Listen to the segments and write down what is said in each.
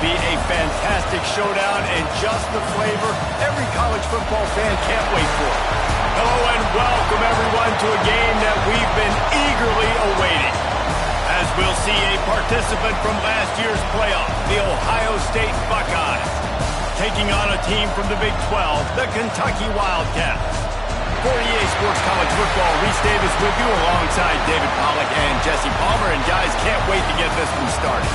be a fantastic showdown and just the flavor every college football fan can't wait for. Hello and welcome everyone to a game that we've been eagerly awaiting. As we'll see a participant from last year's playoff, the Ohio State Buckeyes, taking on a team from the Big 12, the Kentucky Wildcats. For EA Sports College Football, Reese Davis with you alongside David Pollack and Jesse Palmer. And guys, can't wait to get this one started.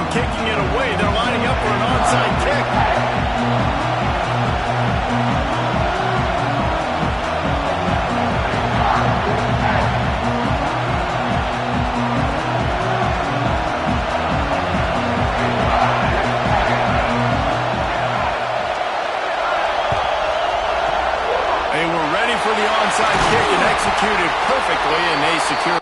Kicking it away. They're lining up for an onside kick. They were ready for the onside kick and executed perfectly, and they secured.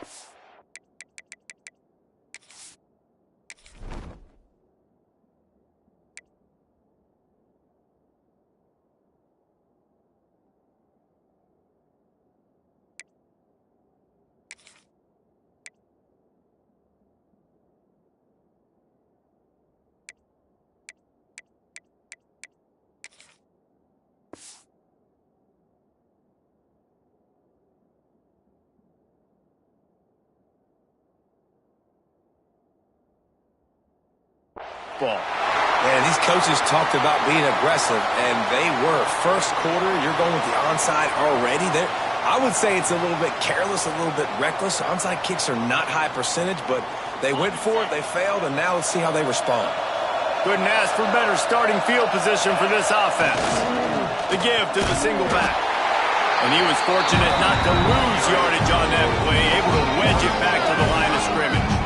Ball. Man, these coaches talked about being aggressive, and they were. First quarter, you're going with the onside already. I would say it's a little bit careless, a little bit reckless. Onside kicks are not high percentage, but they went for it, they failed, and now let's see how they respond. Couldn't ask for better starting field position for this offense. The give to the single back. And he was fortunate not to lose yardage on that play, able to wedge it back to the line of scrimmage.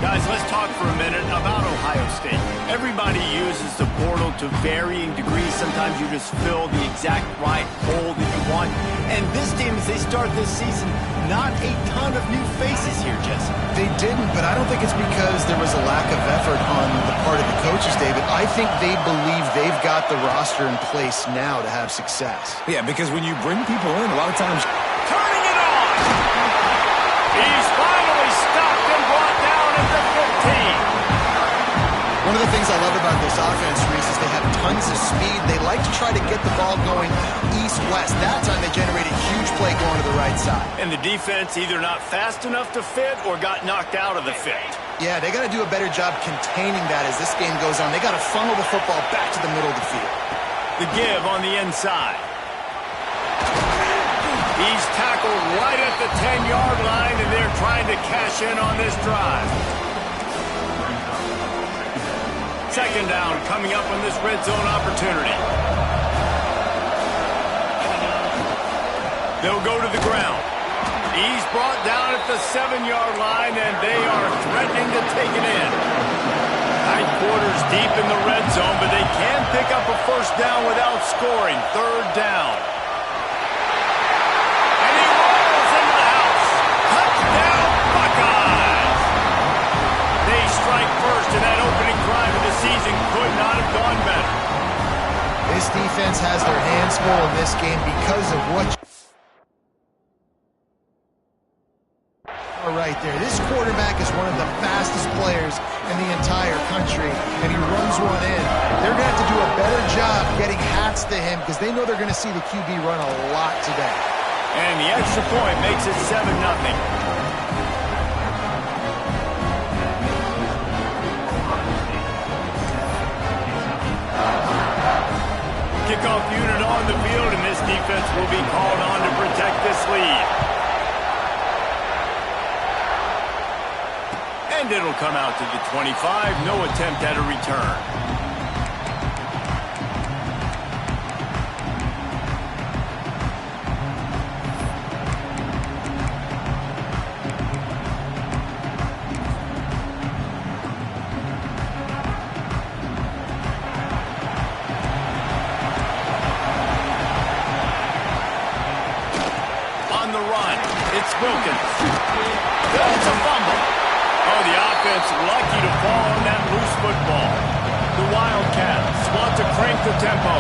Guys, let's talk for a minute about Ohio State. Everybody uses the portal to varying degrees. Sometimes you just fill the exact right hole that you want. And this team, as they start this season, not a ton of new faces here, Jesse. They didn't, but I don't think it's because there was a lack of effort on the part of the coaches, David. I think they believe they've got the roster in place now to have success. Yeah, because when you bring people in, a lot of times... Turning it on! He's finally stopped and brought down at the 15. One of the things I love about this offense, Reese, is they have tons of speed. They like to try to get the ball going east-west. That time they generated a huge play going to the right side. And the defense either not fast enough to fit or got knocked out of the fit. Yeah, they got to do a better job containing that as this game goes on. They got to funnel the football back to the middle of the field. The give on the inside. He's tackled right at the 10-yard line, and they're trying to cash in on this drive. Second down coming up on this red zone opportunity. They'll go to the ground. He's brought down at the 7-yard line, and they are threatening to take it in. Tight quarters deep in the red zone, but they can pick up a first down without scoring. Third down. And he rolls into the house. Touchdown, Buckeyes! They strike first, and that opening drive of the season could not have gone better. This defense has their hands full in this game because of what... Right there. This quarterback is one of the fastest players in the entire country, and he runs one in. They're going to have to do a better job getting hats to him because they know they're going to see the QB run a lot today. And the extra point makes it 7-0. Kickoff unit on the field, and this defense will be called on to protect this lead. And it'll come out to the 25. No attempt at a return. Wilkins. It's a fumble. Oh, the offense lucky to fall on that loose football. The Wildcats want to crank the tempo.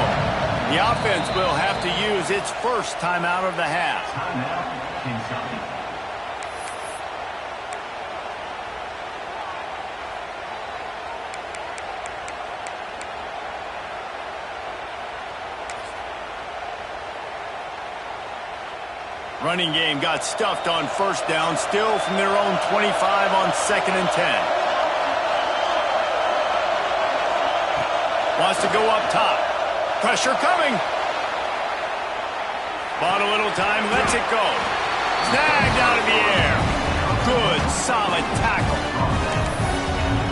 The offense will have to use its first timeout of the half. Running game got stuffed on first down, still from their own 25 on 2nd and 10. Wants to go up top. Pressure coming. Bought a little time, lets it go. Snagged out of the air. Good, solid tackle.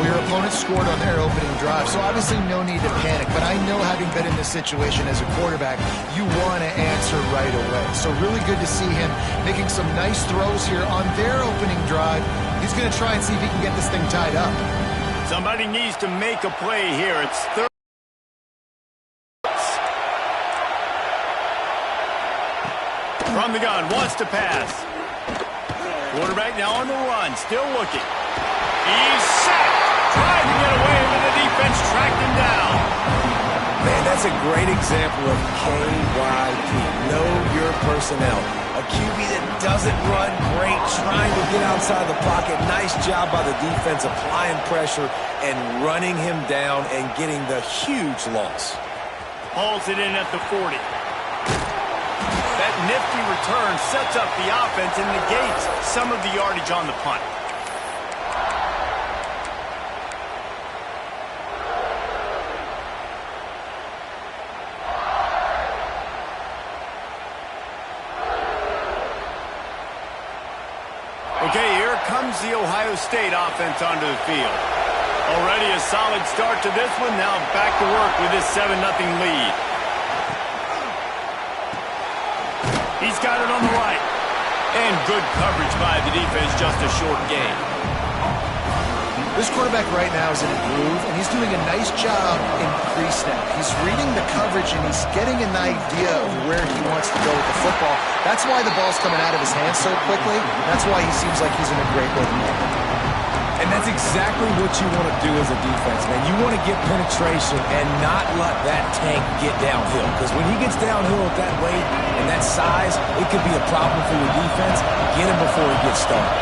Well, your opponent scored on their opening drive, so obviously no need to panic. But I know, having been in this situation as a quarterback, you want to answer right away. So really good to see him making some nice throws here on their opening drive. He's going to try and see if he can get this thing tied up. Somebody needs to make a play here. It's third. From the gun, wants to pass. Quarterback now on the run, still looking. He's sacked. Trying to get away, but the defense tracked him down. Man, that's a great example of KYP. Know your personnel. A QB that doesn't run great, trying to get outside the pocket. Nice job by the defense applying pressure and running him down and getting the huge loss. Hauls it in at the 40. That nifty return sets up the offense and negates some of the yardage on the punt. Okay, here comes the Ohio State offense onto the field. Already a solid start to this one. Now back to work with this 7-0 lead. He's got it on the right. And good coverage by the defense, just a short gain. This quarterback right now is in a groove, and he's doing a nice job in pre-snap. He's reading the coverage, and he's getting an idea of where he wants to go with the football. That's why the ball's coming out of his hands so quickly. That's why he seems like he's in a great rhythm. And that's exactly what you want to do as a defense, man. You want to get penetration and not let that tank get downhill. Because when he gets downhill at that weight and that size, it could be a problem for your defense. Get him before he gets started.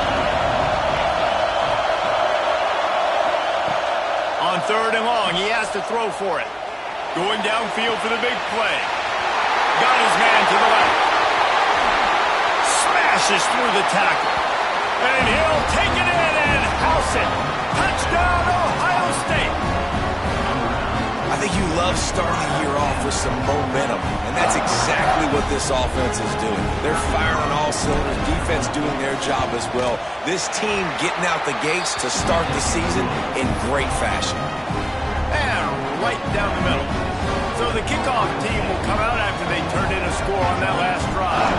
On 3rd and long, he has to throw for it. Going downfield for the big play. Got his man to the left. Smashes through the tackle. And he'll take it in and house it. Touchdown, Ohio State. I think you love starting the year off with some momentum, and that's exactly what this offense is doing. They're firing on all cylinders, defense doing their job as well. This team getting out the gates to start the season in great fashion. And right down the middle. So the kickoff team will come out after they turned in a score on that last drive.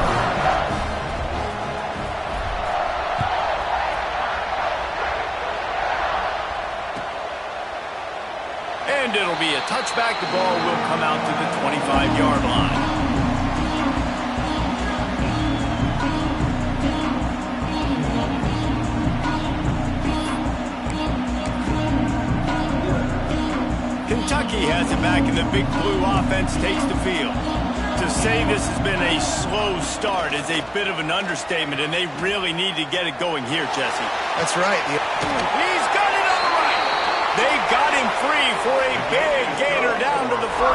And it'll be a touchback. The ball will come out to the 25-yard line. Kentucky has it back, and the Big Blue offense takes the field. To say this has been a slow start is a bit of an understatement, and they really need to get it going here, Jesse. That's right. He's got it on the right. They got him free for a big gainer down to the 43.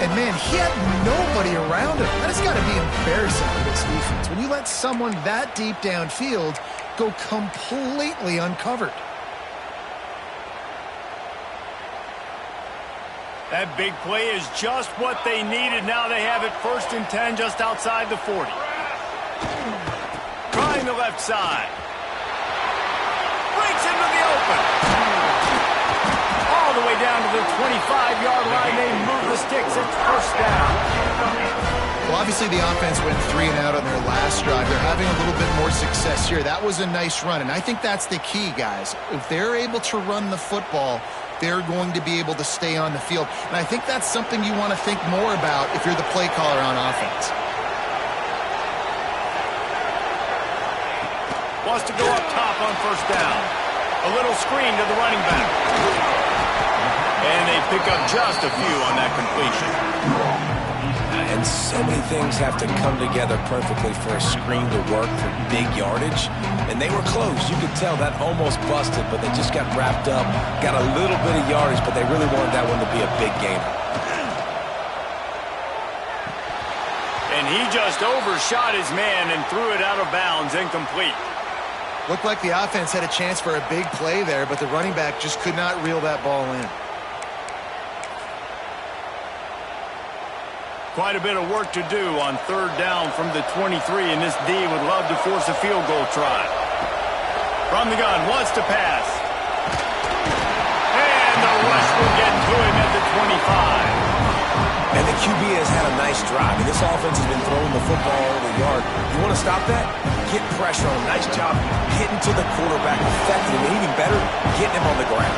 And, man, he had nobody around him. That has got to be embarrassing for this defense. When you let someone that deep downfield go completely uncovered. That big play is just what they needed. Now they have it 1st and 10 just outside the 40. Trying the left side. Breaks into the open. All the way down to the 25-yard line. They move the sticks. It's 1st down. Well, obviously the offense went 3 and out on their last drive. They're having a little bit more success here. That was a nice run, and I think that's the key, guys. If they're able to run the football, they're going to be able to stay on the field. And I think that's something you want to think more about if you're the play caller on offense. Wants to go up top on first down. A little screen to the running back. And they pick up just a few on that completion. And so many things have to come together perfectly for a screen to work for big yardage. And they were close. You could tell that almost busted, but they just got wrapped up, got a little bit of yardage, but they really wanted that one to be a big gainer. And he just overshot his man and threw it out of bounds, incomplete. Looked like the offense had a chance for a big play there, but the running back just could not reel that ball in. Quite a bit of work to do on third down from the 23, and this D would love to force a field goal try. From the gun, wants to pass. And the rush will get to him at the 25. And the QB has had a nice drive. And this offense has been throwing the football over the yard. You want to stop that? Get pressure on him. Nice job getting to the quarterback effectively. And even better, getting him on the ground.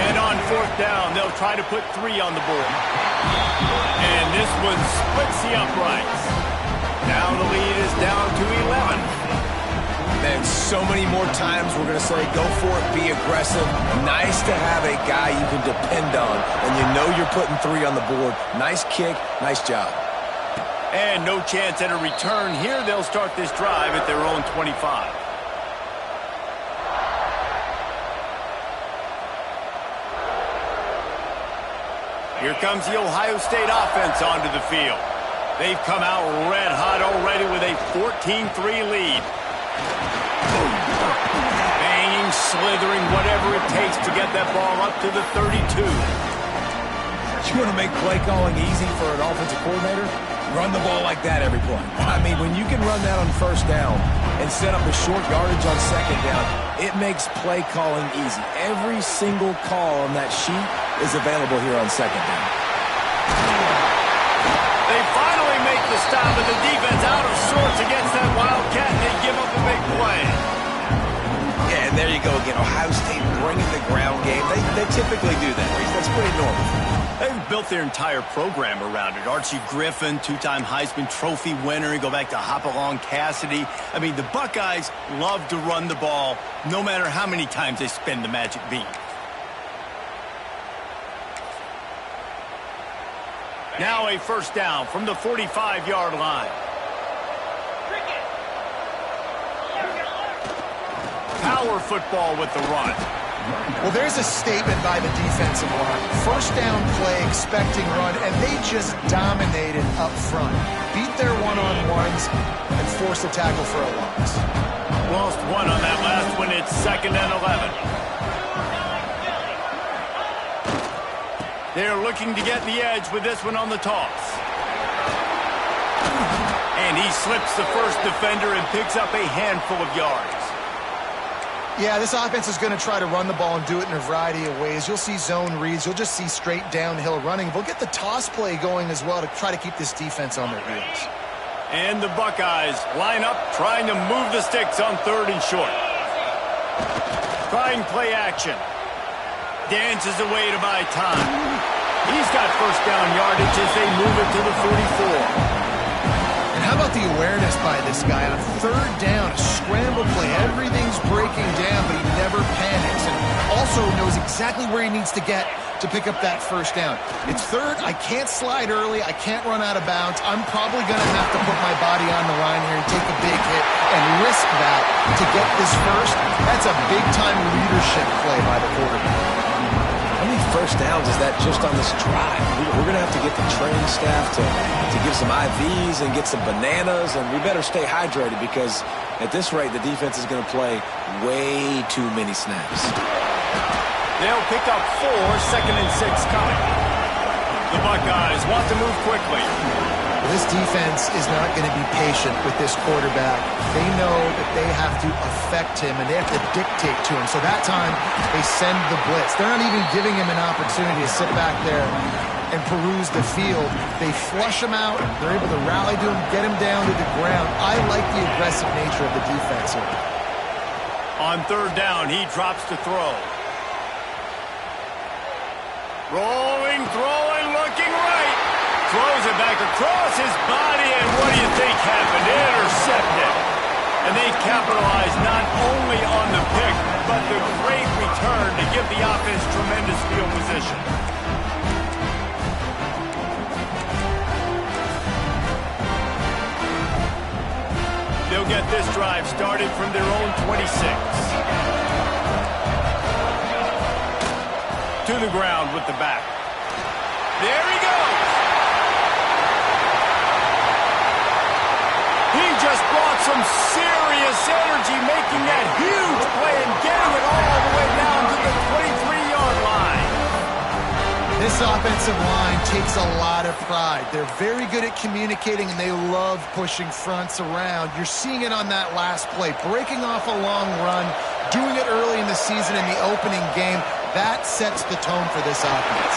And on fourth down, they'll try to put 3 on the board. And this one splits the uprights. Now the lead is down to 11. And so many more times we're going to say, go for it, be aggressive. Nice to have a guy you can depend on, and you know you're putting 3 on the board. Nice kick, nice job. And no chance at a return here. They'll start this drive at their own 25. Here comes the Ohio State offense onto the field. They've come out red hot already with a 14-3 lead. Banging, slithering, whatever it takes to get that ball up to the 32. You want to make play calling easy for an offensive coordinator? Run the ball like that every play. I mean, when you can run that on first down and set up a short yardage on second down, it makes play calling easy. Every single call on that sheet is available here on second down. They finally make the stop, and the defense out of sorts against that Wildcat, and they give up a big play. Yeah, and there you go again. Ohio State bringing the ground game. They typically do that. That's pretty normal. They've built their entire program around it. Archie Griffin, 2-time Heisman Trophy winner. You go back to Hopalong Cassidy. I mean, the Buckeyes love to run the ball, no matter how many times they spin the magic beat. Now a first down from the 45-yard line. Power football with the run. Well, there's a statement by the defensive line. First down play, expecting run, and they just dominated up front. Beat their one-on-ones and forced a tackle for a loss. Lost one on that last one. It's 2nd and 11. They're looking to get the edge with this one on the toss. And he slips the first defender and picks up a handful of yards. Yeah, this offense is going to try to run the ball and do it in a variety of ways. You'll see zone reads. You'll just see straight downhill running. They'll get the toss play going as well to try to keep this defense on their heels. And the Buckeyes line up, trying to move the sticks on 3rd and short. Trying play action. Dances away to buy time. He's got first down yardage as they move it to the 44. And how about the awareness by this guy on 3rd down, a scramble play. Everything's breaking down, but he never panics and also knows exactly where he needs to get to pick up that first down. It's 3rd. I can't slide early. I can't run out of bounds. I'm probably going to have to put my body on the line here and take a big hit and risk that to get this first. That's a big-time leadership play by the quarterback. How many first downs is that just on this drive? We're going to have to get the training staff to give some IVs and get some bananas, and we better stay hydrated because at this rate, the defense is going to play way too many snaps. They'll pick up 4, 2nd and 6 coming. The Buckeyes want to move quickly. This defense is not going to be patient with this quarterback. They know that they have to affect him, and they have to dictate to him. So that time, they send the blitz. They're not even giving him an opportunity to sit back there and peruse the field. They flush him out. They're able to rally to him, get him down to the ground. I like the aggressive nature of the defense here. On 3rd down, he drops to throw. Rolling, throwing, looking right. Throws it back across his body, and what do you think happened? Intercepted. And they capitalize not only on the pick, but the great return to give the offense tremendous field position. They'll get this drive started from their own 26. To the ground with the back. There he goes. He just brought some serious energy, making that huge play and getting it all the way down to the 23-yard line. This offensive line takes a lot of pride. They're very good at communicating, and they love pushing fronts around. You're seeing it on that last play, breaking off a long run, doing it early in the season in the opening game. That sets the tone for this offense.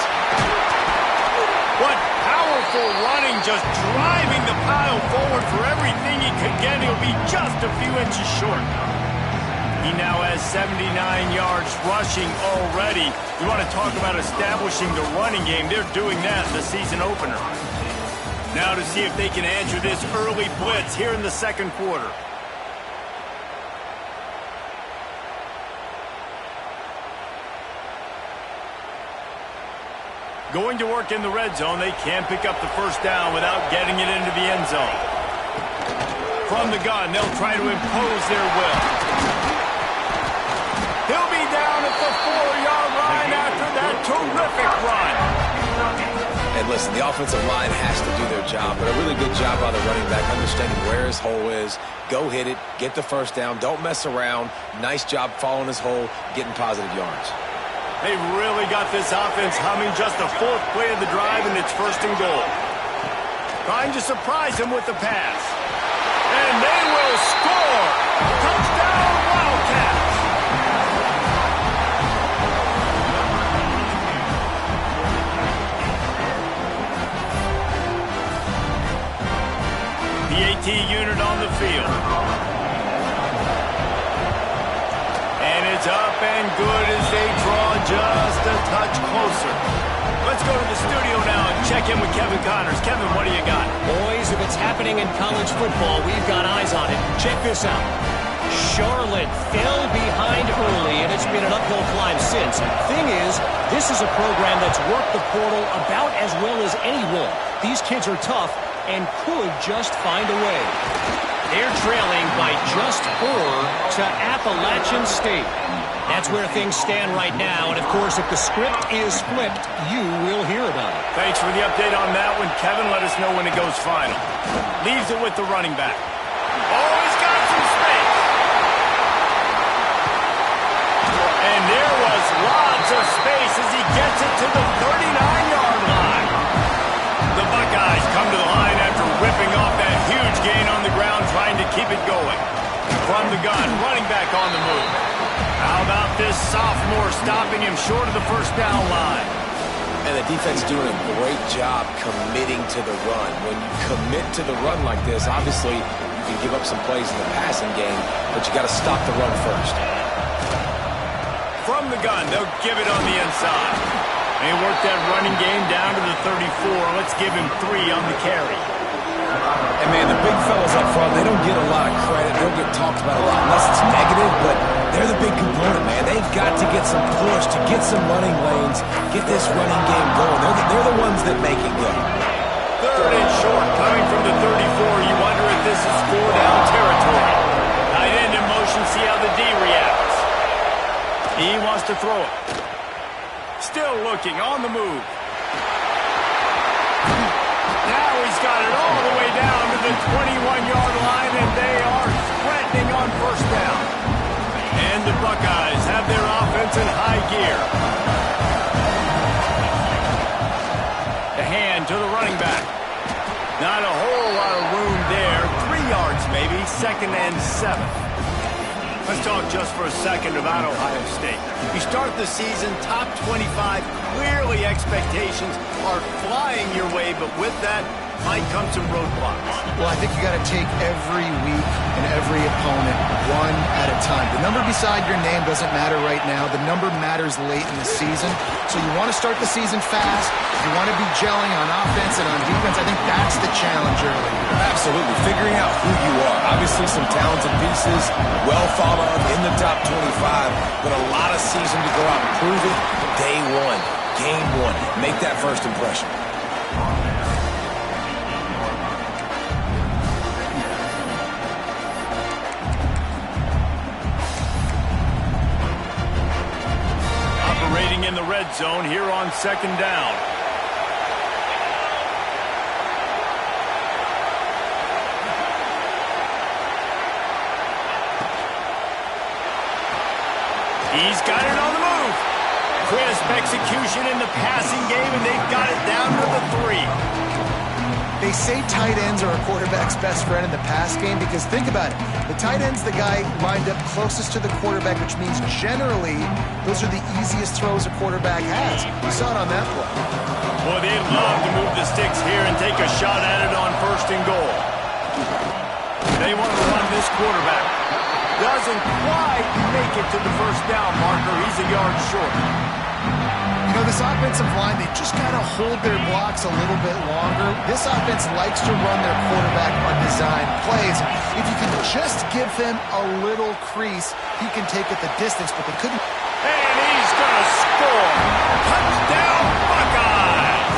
What powerful running, just driving the pile forward for everything he could get. He'll be just a few inches short. He now has 79 yards rushing already. You want to talk about establishing the running game. They're doing that in the season opener. Now to see if they can answer this early blitz here in the second quarter. Going to work in the red zone. They can't pick up the first down without getting it into the end zone. From the gun, they'll try to impose their will. He'll be down at the 4-yard line after that terrific run. And listen, the offensive line has to do their job, but a really good job by the running back, understanding where his hole is. Go hit it, get the first down, don't mess around. Nice job following his hole, getting positive yards. They've really got this offense humming. Just the fourth play of the drive, and it's first and goal. Trying to surprise him with the pass. And they will score. Touchdown, Wildcats. The AT unit on the field. And it's up and good as they draw just a touch closer. Let's go to the studio now and check in with Kevin Connors. Kevin, what do you got? Boys, if it's happening in college football, we've got eyes on it. Check this out. Charlotte fell behind early, and it's been an uphill climb since. Thing is, this is a program that's worked the portal about as well as anyone. These kids are tough and could just find a way. They're trailing by just 4 to Appalachian State. That's where things stand right now, and of course, if the script is flipped, you will hear about it. Thanks for the update on that one, Kevin. Let us know when it goes final. Leaves it with the running back. Oh, he's got some space. And there was lots of space as he gets it to the 39-yard line. The Buckeyes come to the line after ripping off that huge gain on the ground, trying to keep it going. From the gun, running back on the move. How about this sophomore stopping him short of the first down line? And the defense doing a great job committing to the run. When you commit to the run like this, obviously you can give up some plays in the passing game, but you got to stop the run first. From the gun, they'll give it on the inside. They work that running game down to the 34. Let's give him 3 on the carry. And, man, the big fellas up front, they don't get a lot of credit. They don't get talked about a lot unless it's negative, but they're the big component, man. They've got to get some push, to get some running lanes, get this running game going. They're the ones that make it go. 3rd and short, coming from the 34. You wonder if this is 4-down territory. Tight end in motion, see how the D reacts. He wants to throw it. Still looking, on the move. Now he's got it all the way down to the 21-yard line, and they are threatening on first down. And the Buckeyes have their offense in high gear. The hand to the running back. Not a whole lot of room there. 3 yards maybe, 2nd and 7. Let's talk just for a second about Ohio State. You start the season top 25. Clearly expectations are flying your way, but with that might come some roadblocks. Well, I think you got to take every week and every opponent one at a time. The number beside your name doesn't matter right now. The number matters late in the season. So you want to start the season fast. You want to be gelling on offense and on defense. I think that's the challenge early. Absolutely. Figuring out who you are. Obviously some talented pieces, well thought of in the top 25, but a lot of season to go out and prove it. Day one, game one. Make that first impression. Operating in the red zone here on second down. He's got it on the move. Crisp execution in the passing game, and they've got it down to the 3. They say tight ends are a quarterback's best friend in the pass game because think about it. The tight end's the guy lined up closest to the quarterback, which means generally those are the easiest throws a quarterback has. You saw it on that play. Boy, they'd love to move the sticks here and take a shot at it on first and goal. They want to run this quarterback. Doesn't quite make it to the first down marker. He's a yard short. You know, this offensive line, they just got to hold their blocks a little bit longer. This offense likes to run their quarterback on design plays. If you can just give him a little crease, he can take it the distance, but they couldn't. And he's going to score. Touchdown, Buckeyes.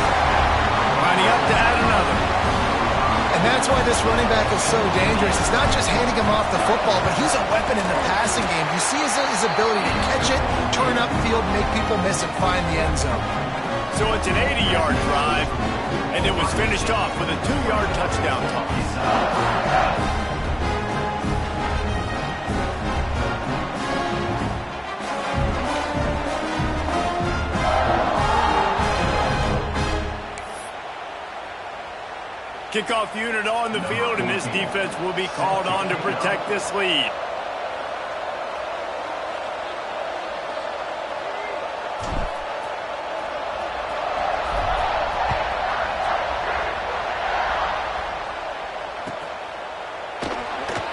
Lining up to add another. And that's why this running back is so dangerous. It's not just handing him off the football, but he's a weapon in the passing game. You see his ability to catch it, turn upfield, make people miss, and find the end zone. So it's an 80-yard drive, and it was finished off with a 2-yard touchdown toss. Kickoff unit on the field, and this defense will be called on to protect this lead.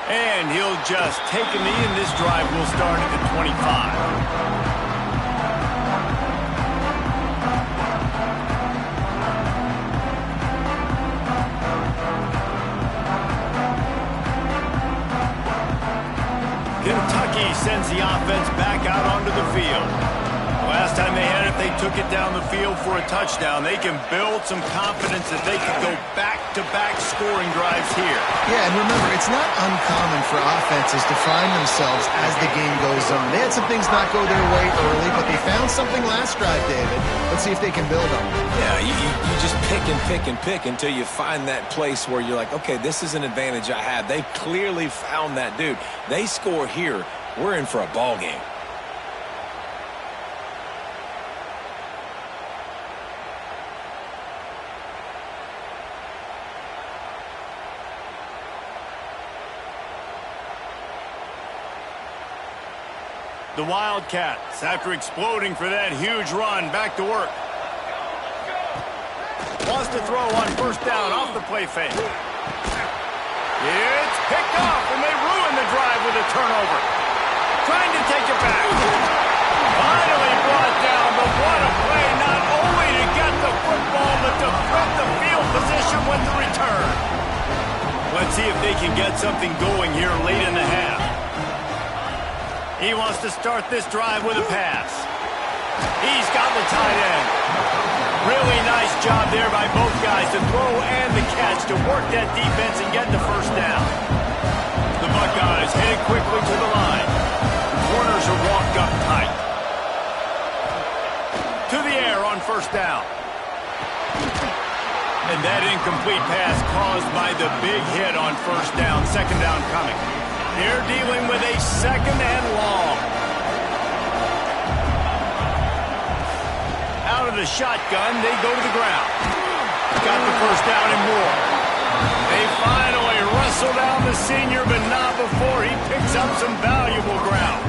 And he'll just take a knee, and this drive will start at the 25. Kentucky sends the offense back out onto the field. Last time they had it, they took it down the field for a touchdown. They can build some confidence that they can go back-to-back scoring drives here. Yeah, and remember, it's not uncommon for offenses to find themselves as the game goes on. They had some things not go their way early, but they found something last drive, David. Let's see if they can build on it. Yeah, you just pick and pick and pick until you find that place where you're like, okay, this is an advantage I have. They clearly found that dude. They score here, we're in for a ball game. The Wildcats, after exploding for that huge run, back to work. Wants to throw on first down off the play fake. It's picked off, and they ruin the drive with a turnover. Trying to take it back. Finally brought down, but what a play, not only to get the football, but to threat the field position with the return. Let's see if they can get something going here late in the half. He wants to start this drive with a pass. He's got the tight end. Really nice job there by both guys to throw and the catch to work that defense and get the first down. The Buckeyes headed quickly to the line. The corners are walked up tight. To the air on first down. And that incomplete pass caused by the big hit on first down. Second down coming. They're dealing with a second and long. Out of the shotgun, they go to the ground. Got the first down and more. They finally wrestle down the senior, but not before he picks up some valuable ground.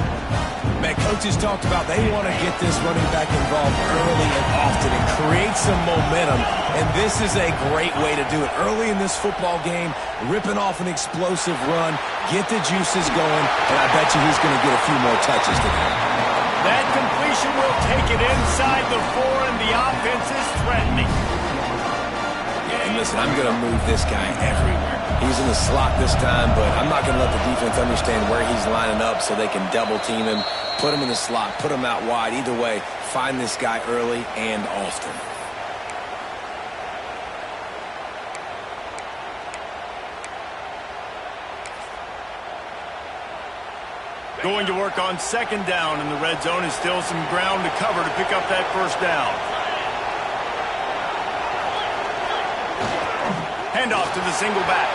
Man, coaches talked about they want to get this running back involved early and often and create some momentum, and this is a great way to do it. Early in this football game, ripping off an explosive run, get the juices going, and I bet you he's going to get a few more touches today. That completion will take it inside the 4, and the offense is threatening. Yeah, and listen, I'm going to move this guy everywhere. He's in the slot this time, but I'm not going to let the defense understand where he's lining up so they can double team him, put him in the slot, put him out wide. Either way, find this guy early and often. Going to work on second down in the red zone, and still some ground to cover to pick up that first down. Handoff to the single back.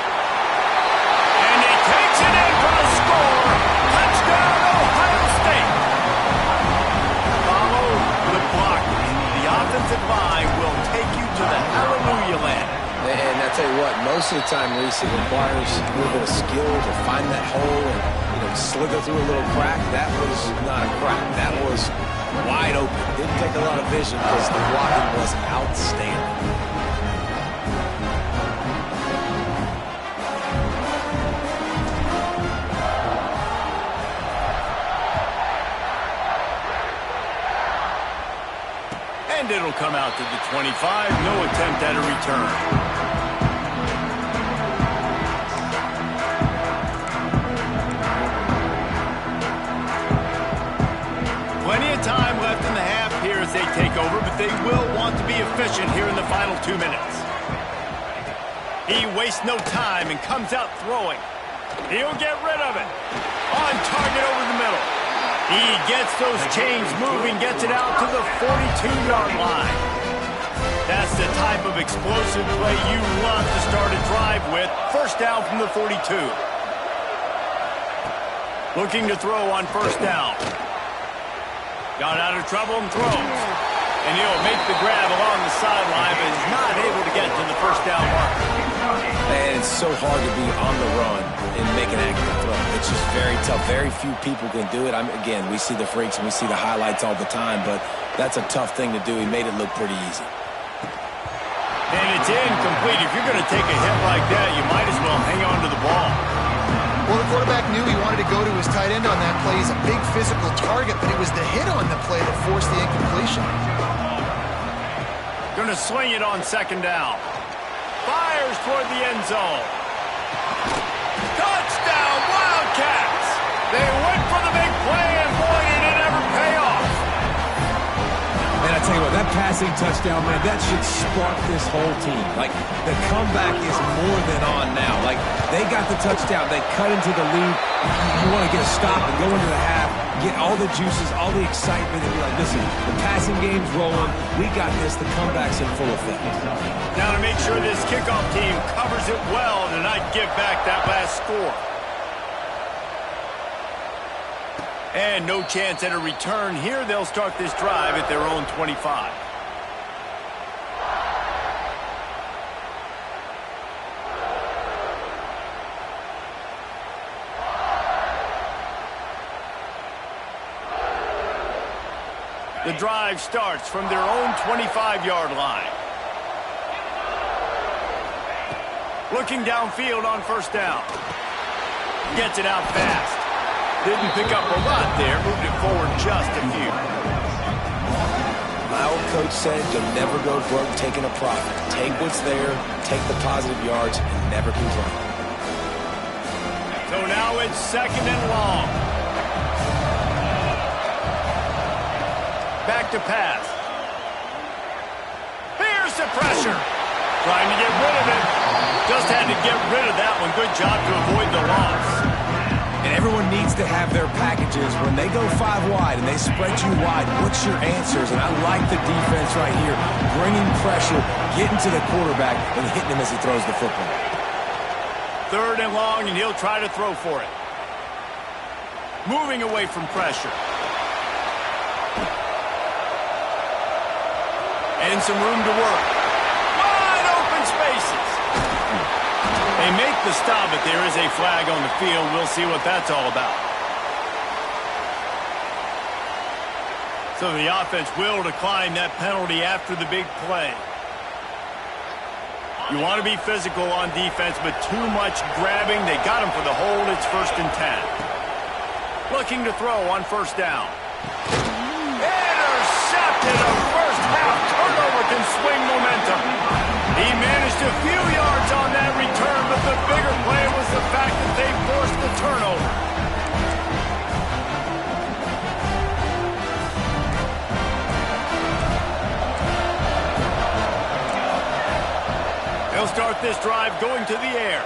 And he takes it in for the score. Touchdown, Ohio State. Follow the block. The offensive line will take you to the hallelujah land. And I tell you what, most of the time, Reese, it requires a little bit of skill to find that hole and, slither through a little crack. That was not a crack. That was wide open. Didn't take a lot of vision because the blocking was outstanding. And it'll come out to the 25. No attempt at a return. Plenty of time left in the half here as they take over, but they will want to be efficient here in the final 2 minutes. He wastes no time and comes out throwing. He'll get rid of it. On target over the middle. He gets those chains moving, gets it out to the 42-yard line. That's the type of explosive play you love to start a drive with. First down from the 42. Looking to throw on first down. Got out of trouble and throws. And he'll make the grab along the sideline, but is not able to get to the first down marker. And it's so hard to be on the run and make an accurate throw. It's just very tough. Very few people can do it. Again, we see the freaks and we see the highlights all the time, but that's a tough thing to do. He made it look pretty easy. And it's incomplete. If you're going to take a hit like that, you might as well hang on to the ball. Well, the quarterback knew he wanted to go to his tight end on that play. He's a big physical target, but it was the hit on the play that forced the incompletion. Going to swing it on second down. Fires toward the end zone. Touchdown, Wildcats! They went for the big play, and boy, did it ever pay off. And I tell you what, that passing touchdown, man, that should spark this whole team. Like, the comeback is more than on now. Like, they got the touchdown. They cut into the lead. You want to get a stop and go into the half, get all the juices, all the excitement, and be like, listen, the passing game's rolling. We got this. The comeback's in full effect. Now to make sure this kickoff team covers it well to not give back that last score. And no chance at a return here. They'll start this drive at their own 25. The drive starts from their own 25-yard line. Looking downfield on first down. Gets it out fast. Didn't pick up a lot there. Moved it forward just a few. My old coach said you'll never go broke taking a profit. Take what's there, take the positive yards, and never complain. So now it's second and long. Back to pass. Here's the pressure. Trying to get rid of it. Just had to get rid of that one. Good job to avoid the loss. And everyone needs to have their packages. When they go 5 wide and they spread you wide, what's your answers? And I like the defense right here. Bringing pressure, getting to the quarterback, and hitting him as he throws the football. Third and long, and he'll try to throw for it. Moving away from pressure. And some room to work. Wide open spaces. They make the stop, but there is a flag on the field. We'll see what that's all about. So the offense will decline that penalty after the big play. You want to be physical on defense, but too much grabbing. They got him for the hold. It's 1st and 10. Looking to throw on 1st down. Intercepted. A first half turnover can swing momentum. He managed a few yards on that return, but the bigger play was the fact that they forced the turnover. He'll start this drive going to the air.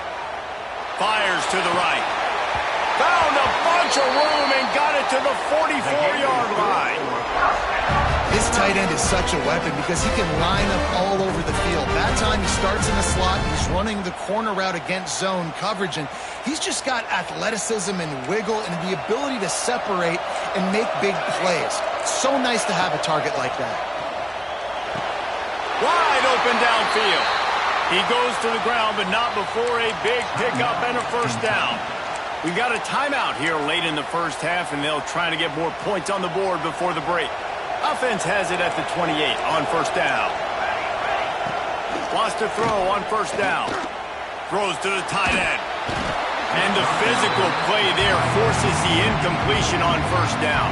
Fires to the right. Found a bunch of room and got it to the 44-yard line. This tight end is such a weapon because he can line up all over the field. That time he starts in the slot. He's running the corner route against zone coverage, and he's just got athleticism and wiggle and the ability to separate and make big plays. It's so nice to have a target like that. Wide open downfield. He goes to the ground, but not before a big pickup and a 1st down. We've got a timeout here late in the 1st half, and they'll try to get more points on the board before the break. Offense has it at the 28 on 1st down. Wants to throw on 1st down. Throws to the tight end. And the physical play there forces the incompletion on 1st down.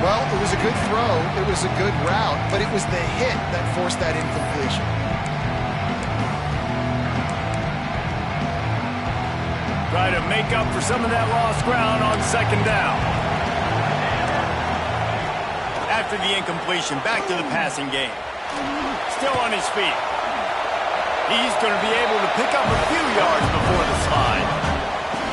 Well, it was a good throw. It was a good route, but it was the hit that forced that incompletion. Try to make up for some of that lost ground on 2nd down. After the incompletion, back to the passing game. Still on his feet. He's going to be able to pick up a few yards before the slide.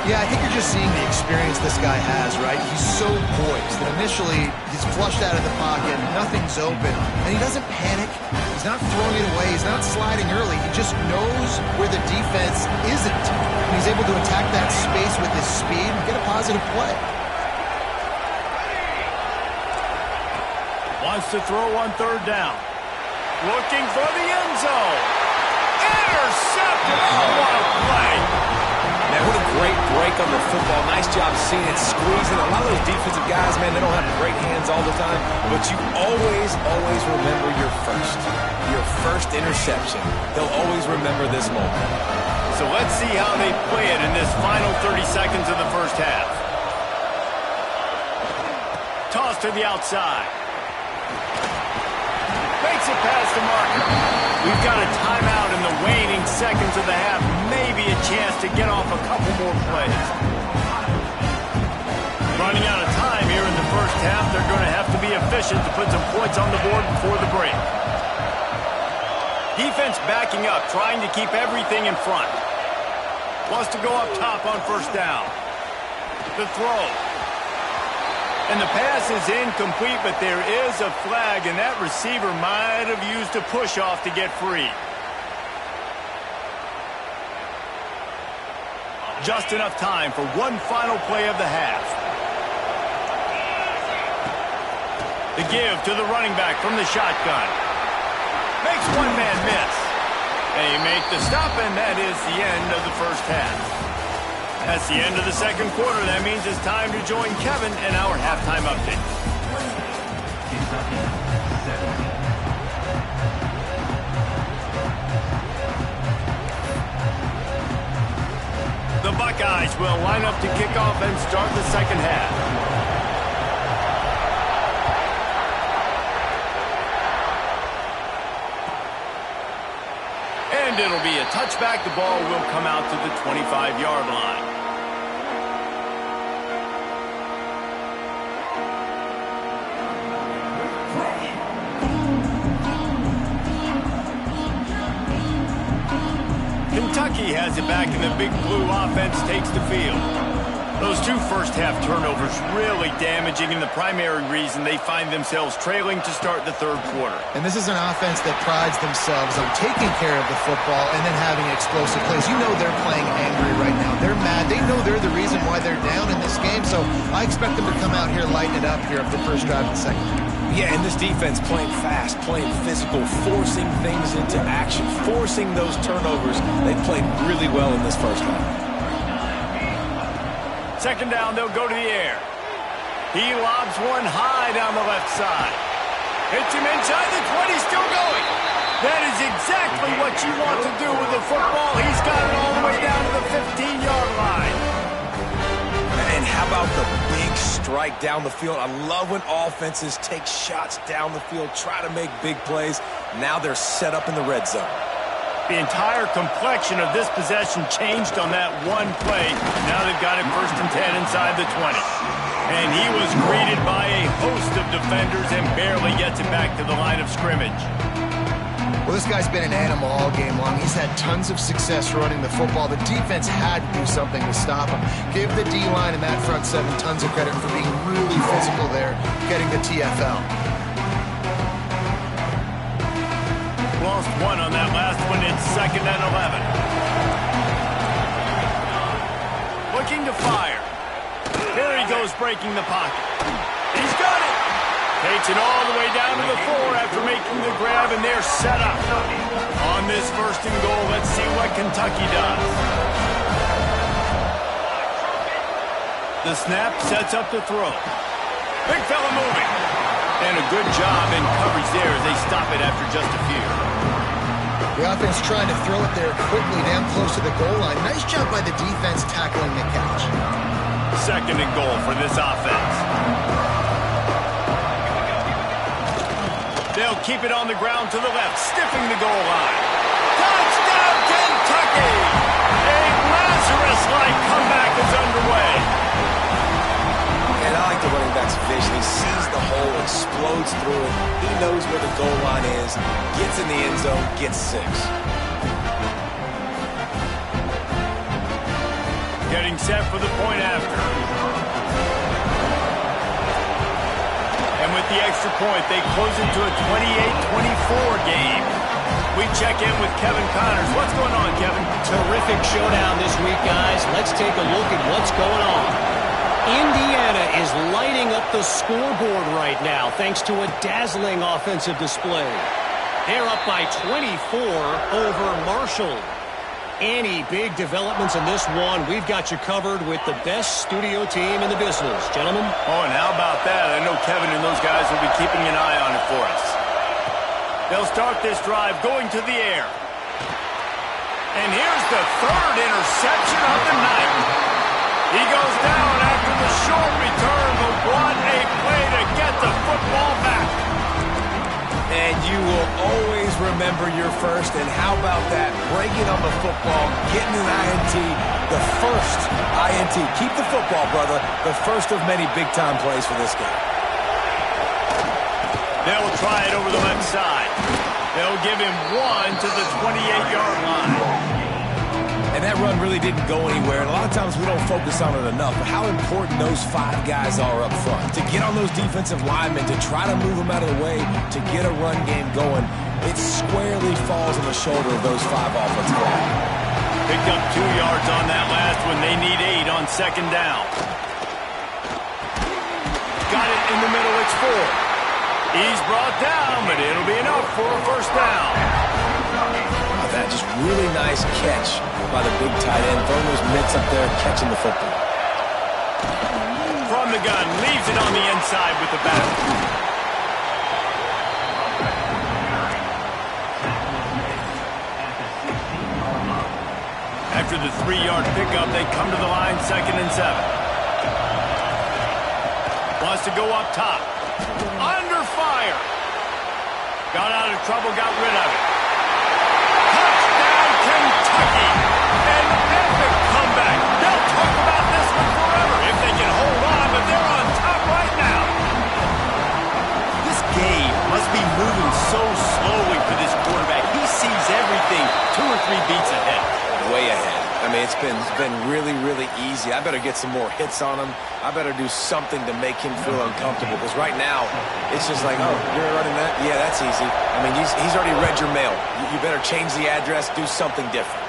Yeah, I think you're just seeing the experience this guy has, right? He's so poised that initially he's flushed out of the pocket, nothing's open, and he doesn't panic. He's not throwing it away. He's not sliding early. He just knows where the defense isn't. And he's able to attack that space with his speed and get a positive play. Wants to throw on 3rd down. Looking for the end zone. Intercepted. Oh, what a play. Man, what a great break on the football. Nice job seeing it squeezing. A lot of those defensive guys, man, they don't have great hands all the time, but you always remember your first interception. They'll always remember this moment. So let's see how they play it in this final 30 seconds of the 1st half. Toss to the outside. Makes it past the marker. We've got a timeout in the waning seconds of the half. Maybe a chance to get off a couple more plays. Running out of time here in the 1st half. They're going to have to be efficient to put some points on the board before the break. Defense backing up, trying to keep everything in front. Wants to go up top on 1st down. The throw. And the pass is incomplete, but there is a flag, and that receiver might have used a push-off to get free. Just enough time for one final play of the half. The give to the running back from the shotgun. Makes one man miss. They make the stop, and that is the end of the 1st half. That's the end of the 2nd quarter. That means it's time to join Kevin in our halftime update. The Buckeyes will line up to kick off and start the 2nd half. And it'll be a touchback. The ball will come out to the 25-yard line. Kentucky has it back, and the Big Blue offense takes the field. Those 2 first-half turnovers really damaging, and the primary reason they find themselves trailing to start the 3rd quarter. And this is an offense that prides themselves on taking care of the football and then having explosive plays. You know they're playing angry right now. They're mad. They know they're the reason why they're down in this game, so I expect them to come out here, lighten it up here after the first drive and 2nd. Yeah, and this defense playing fast, playing physical, forcing things into action, forcing those turnovers. They played really well in this 1st half. 2nd down, they'll go to the air. He lobs one high down the left side. Hits him inside the 20, still going. That is exactly what you want to do with the football. He's got it all the way down to the 15-yard line. And how about the big strike down the field? I love when offenses take shots down the field, try to make big plays. Now they're set up in the red zone. The entire complexion of this possession changed on that one play. Now they've got it 1st and 10 inside the 20. And he was greeted by a host of defenders and barely gets it back to the line of scrimmage. Well, this guy's been an animal all game long. He's had tons of success running the football. The defense had to do something to stop him. Give the D-line and that front seven tons of credit for being really physical there, getting the TFL. Lost one on that last one. It's 2nd and 11. Looking to fire. Here he goes, breaking the pocket. He's got it. Takes it all the way down to the 4 after making the grab, and they're set up. On this 1st and goal, let's see what Kentucky does. The snap sets up the throw. Big fella moving. And a good job in coverage there as they stop it after just a few. The offense trying to throw it there quickly down close to the goal line. Nice job by the defense tackling the catch. 2nd and goal for this offense. They'll keep it on the ground to the left, stiffing the goal line. Touchdown, Kentucky! A Lazarus-like comeback is underway. And I like the running back's vision. He sees the hole, explodes through it. He knows where the goal line is, gets in the end zone, gets 6. Getting set for the point after. And with the extra point, they close into a 28-24 game. We check in with Kevin Connors. What's going on, Kevin? Terrific showdown this week, guys. Let's take a look at what's going on. Indiana is lighting up the scoreboard right now thanks to a dazzling offensive display. They're up by 24 over Marshall. Any big developments in this one, we've got you covered with the best studio team in the business. Gentlemen? Oh, and how about that? I know Kevin and those guys will be keeping an eye on it for us. They'll start this drive going to the air. And here's the 3rd interception of the night. He goes down after the short return, but what a play to get the football back. And you will always remember your first. And how about that? Breaking on the football, getting an INT, the first INT. Keep the football, brother. The first of many big-time plays for this guy. They'll try it over the left side. They'll give him 1 to the 28-yard line. And that run really didn't go anywhere. And a lot of times we don't focus on it enough. But how important those 5 guys are up front. To get on those defensive linemen, to try to move them out of the way, to get a run game going, it squarely falls on the shoulder of those 5 offensive linemen. Picked up 2 yards on that last one. They need 8 on 2nd down. Got it in the middle. It's 4. He's brought down, but it'll be enough for a 1st down. That just really nice catch by the big tight end. Throwing those mitts up there, catching the football. From the gun, leaves it on the inside with the back. After the 3-yard pickup, they come to the line 2nd and 7. Wants to go up top. Under fire. Got out of trouble, got rid of it. Touchdown, Kentucky. An epic comeback. They'll talk about this one forever if they can hold on, but they're on top right now. This game must be moving so slowly for this quarterback. He sees everything 2 or 3 beats ahead. Way ahead. I mean, it's been really, really easy. I better get some more hits on him. I better do something to make him feel uncomfortable. Because right now, it's just like, oh, you're running that? Yeah, that's easy. I mean, he's already read your mail. You better change the address, do something different.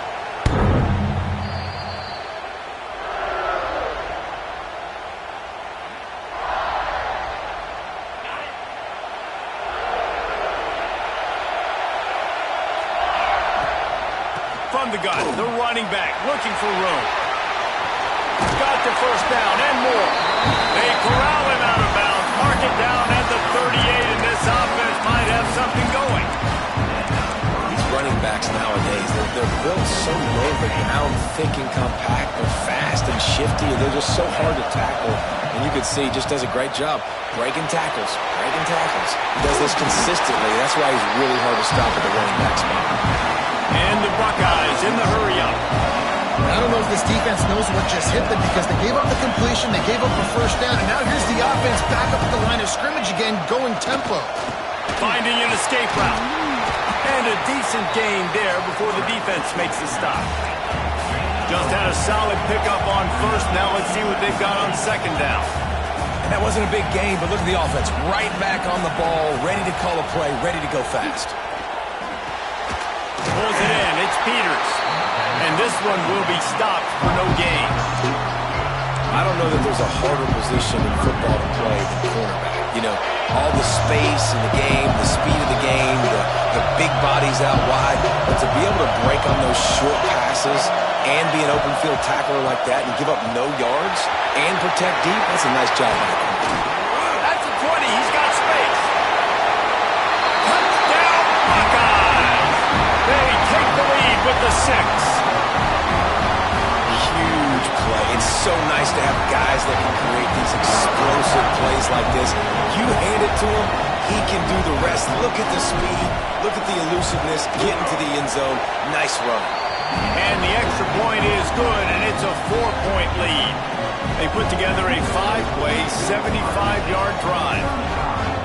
From the gun, the running back looking for room. Got the 1st down and more. They corral him out built so low to the ground, thick and compact. They're fast and shifty, and they're just so hard to tackle. And you can see he just does a great job breaking tackles, breaking tackles. He does this consistently. That's why he's really hard to stop at the running back spot. And the Buckeyes in the hurry-up. I don't know if this defense knows what just hit them because they gave up the completion, they gave up the first down, and now here's the offense back up at the line of scrimmage again, going tempo. Finding an escape route. And a decent gain there before the defense makes the stop. Just had a solid pickup on first. Now let's see what they've got on second down. And that wasn't a big gain, but look at the offense. Right back on the ball, ready to call a play, ready to go fast. Pulls it in. It's Peters. And this one will be stopped for no gain. I don't know that there's a harder position in football to play than cornerback. You know, all the space in the game, the speed of the game, the big bodies out wide. But to be able to break on those short passes and be an open field tackler like that and give up no yards and protect deep, that's a nice job by the corner. That's a 20. He's got space. Touchdown, Buckeyes. They take the lead with the 6. It's so nice to have guys that can create these explosive plays like this. You hand it to him, he can do the rest. Look at the speed, look at the elusiveness, get into the end zone. Nice run. And the extra point is good, and it's a 4-point lead. They put together a 5-play, 75-yard drive.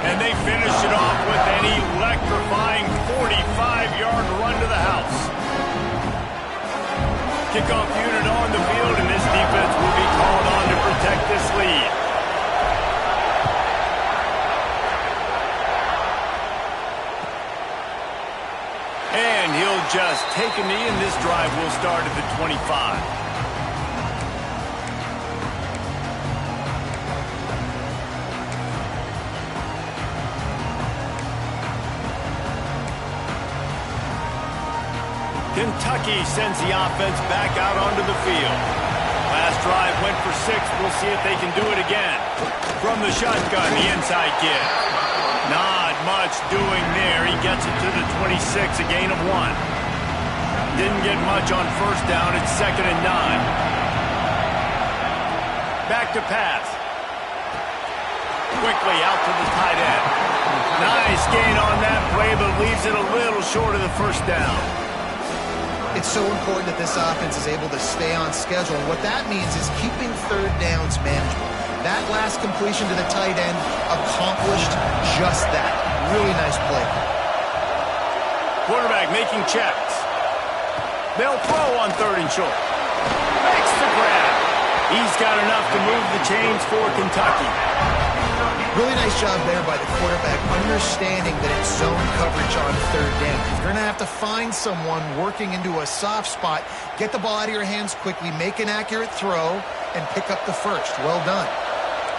And they finish it off with an electrifying 45-yard run to the house. Kickoff unit on the field, and this defense will be called on to protect this lead. And he'll just take a knee, and this drive will start at the 25. Kentucky sends the offense back out onto the field. Last drive went for 6. We'll see if they can do it again. From the shotgun, the inside kid. Not much doing there. He gets it to the 26, a gain of 1. Didn't get much on first down. It's 2nd and 9. Back to pass. Quickly out to the tight end. Nice gain on that play, but leaves it a little short of the first down. It's so important that this offense is able to stay on schedule. And what that means is keeping third downs manageable. That last completion to the tight end accomplished just that. Really nice play. Quarterback making checks. They'll throw on 3rd and short. Makes the grab. He's got enough to move the chains for Kentucky. Really nice job there by the quarterback, understanding that it's zone coverage on 3rd down. You're going to have to find someone working into a soft spot, get the ball out of your hands quickly, make an accurate throw, and pick up the first. Well done.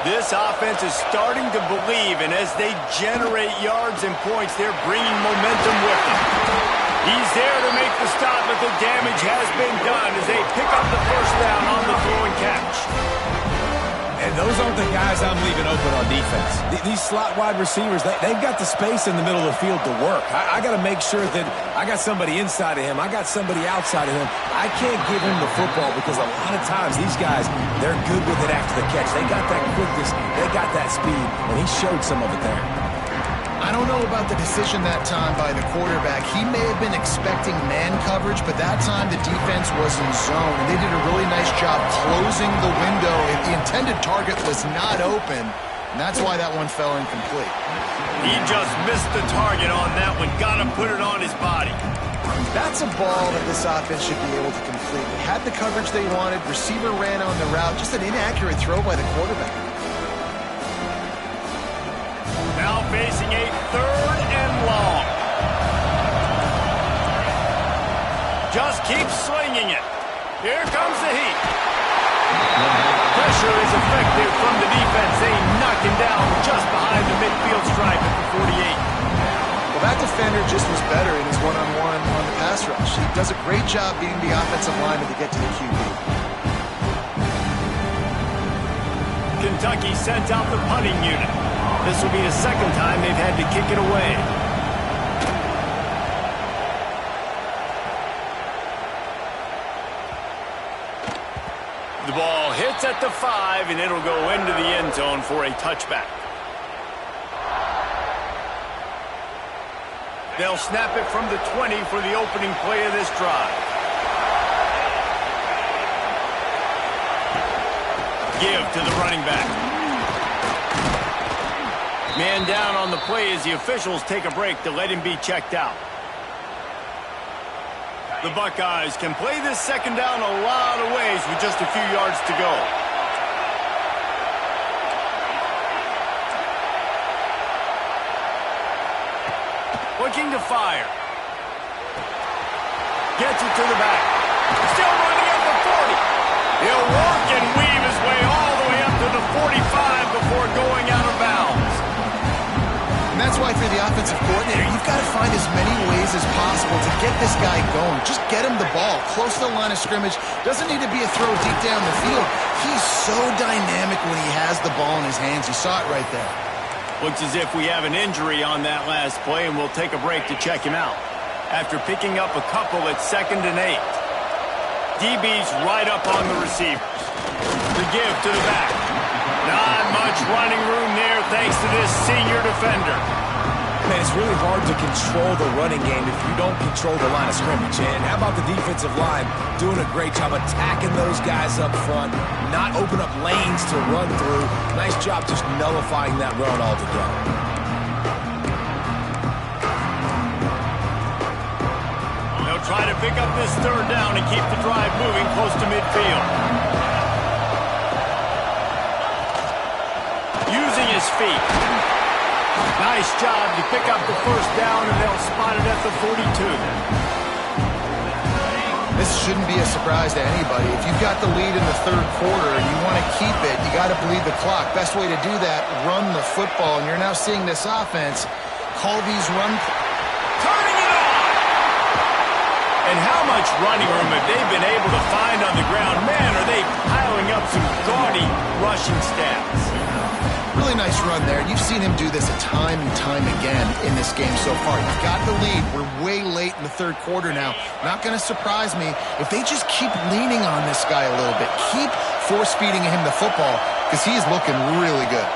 This offense is starting to believe, and as they generate yards and points, they're bringing momentum with them. He's there to make the stop, but the damage has been done as they pick up the first down on the throw and catch. And those aren't the guys I'm leaving open on defense. These slot wide receivers, they've got the space in the middle of the field to work. I got to make sure that I got somebody inside of him. I got somebody outside of him. I can't give him the football because a lot of times these guys, they're good with it after the catch. They got that quickness. They got that speed, and he showed some of it there. I don't know about the decision that time by the quarterback. He may have been expecting man coverage, but that time the defense was in zone, and they did a really nice job closing the window if the intended target was not open, and that's why that one fell incomplete. He just missed the target on that one. Got to put it on his body. That's a ball that this offense should be able to complete. They had the coverage they wanted. Receiver ran on the route. Just an inaccurate throw by the quarterback. Now facing a 3rd and long. Just keep slinging it. Here comes the heat. Pressure is effective from the defense. They knock him down just behind the midfield stripe at the 48. Well, that defender just was better in his one-on-one on the pass rush. He does a great job beating the offensive lineman to get to the QB. Kentucky sent out the punting unit. This will be the 2nd time they've had to kick it away. The ball hits at the 5, and it'll go into the end zone for a touchback. They'll snap it from the 20 for the opening play of this drive. Give to the running back. Man down on the play as the officials take a break to let him be checked out. The Buckeyes can play this second down a lot of ways with just a few yards to go. Looking to fire. Gets it to the back. Still running at the 40. He'll work and weave his way all the way up to the 45 before going out of bounds. And that's why for the offensive coordinator, you've got to find as many ways as possible to get this guy going. Just get him the ball close to the line of scrimmage. Doesn't need to be a throw deep down the field. He's so dynamic when he has the ball in his hands. You saw it right there. Looks as if we have an injury on that last play, and we'll take a break to check him out. After picking up a couple at 2nd and 8. DB's right up on the receivers. The give to the back. Not much running room there thanks to this senior defender. Man, it's really hard to control the running game if you don't control the line of scrimmage. And how about the defensive line doing a great job attacking those guys up front, not open up lanes to run through. Nice job just nullifying that run altogether. They'll try to pick up this 3rd down and keep the drive moving close to midfield. Using his feet. Nice job to pick up the 1st down, and they'll spot it at the 42. This shouldn't be a surprise to anybody. If you've got the lead in the 3rd quarter and you want to keep it, you got to bleed the clock. Best way to do that, run the football. And you're now seeing this offense call these run. Turning it on! And how much running room have they been able to find on the ground? Man, are they piling up some gaudy rushing stats. Really nice run there. You've seen him do this time and time again in this game so far. You've got the lead. We're way late in the 3rd quarter now. Not going to surprise me if they just keep leaning on this guy a little bit. Keep force-feeding him the football because he's looking really good.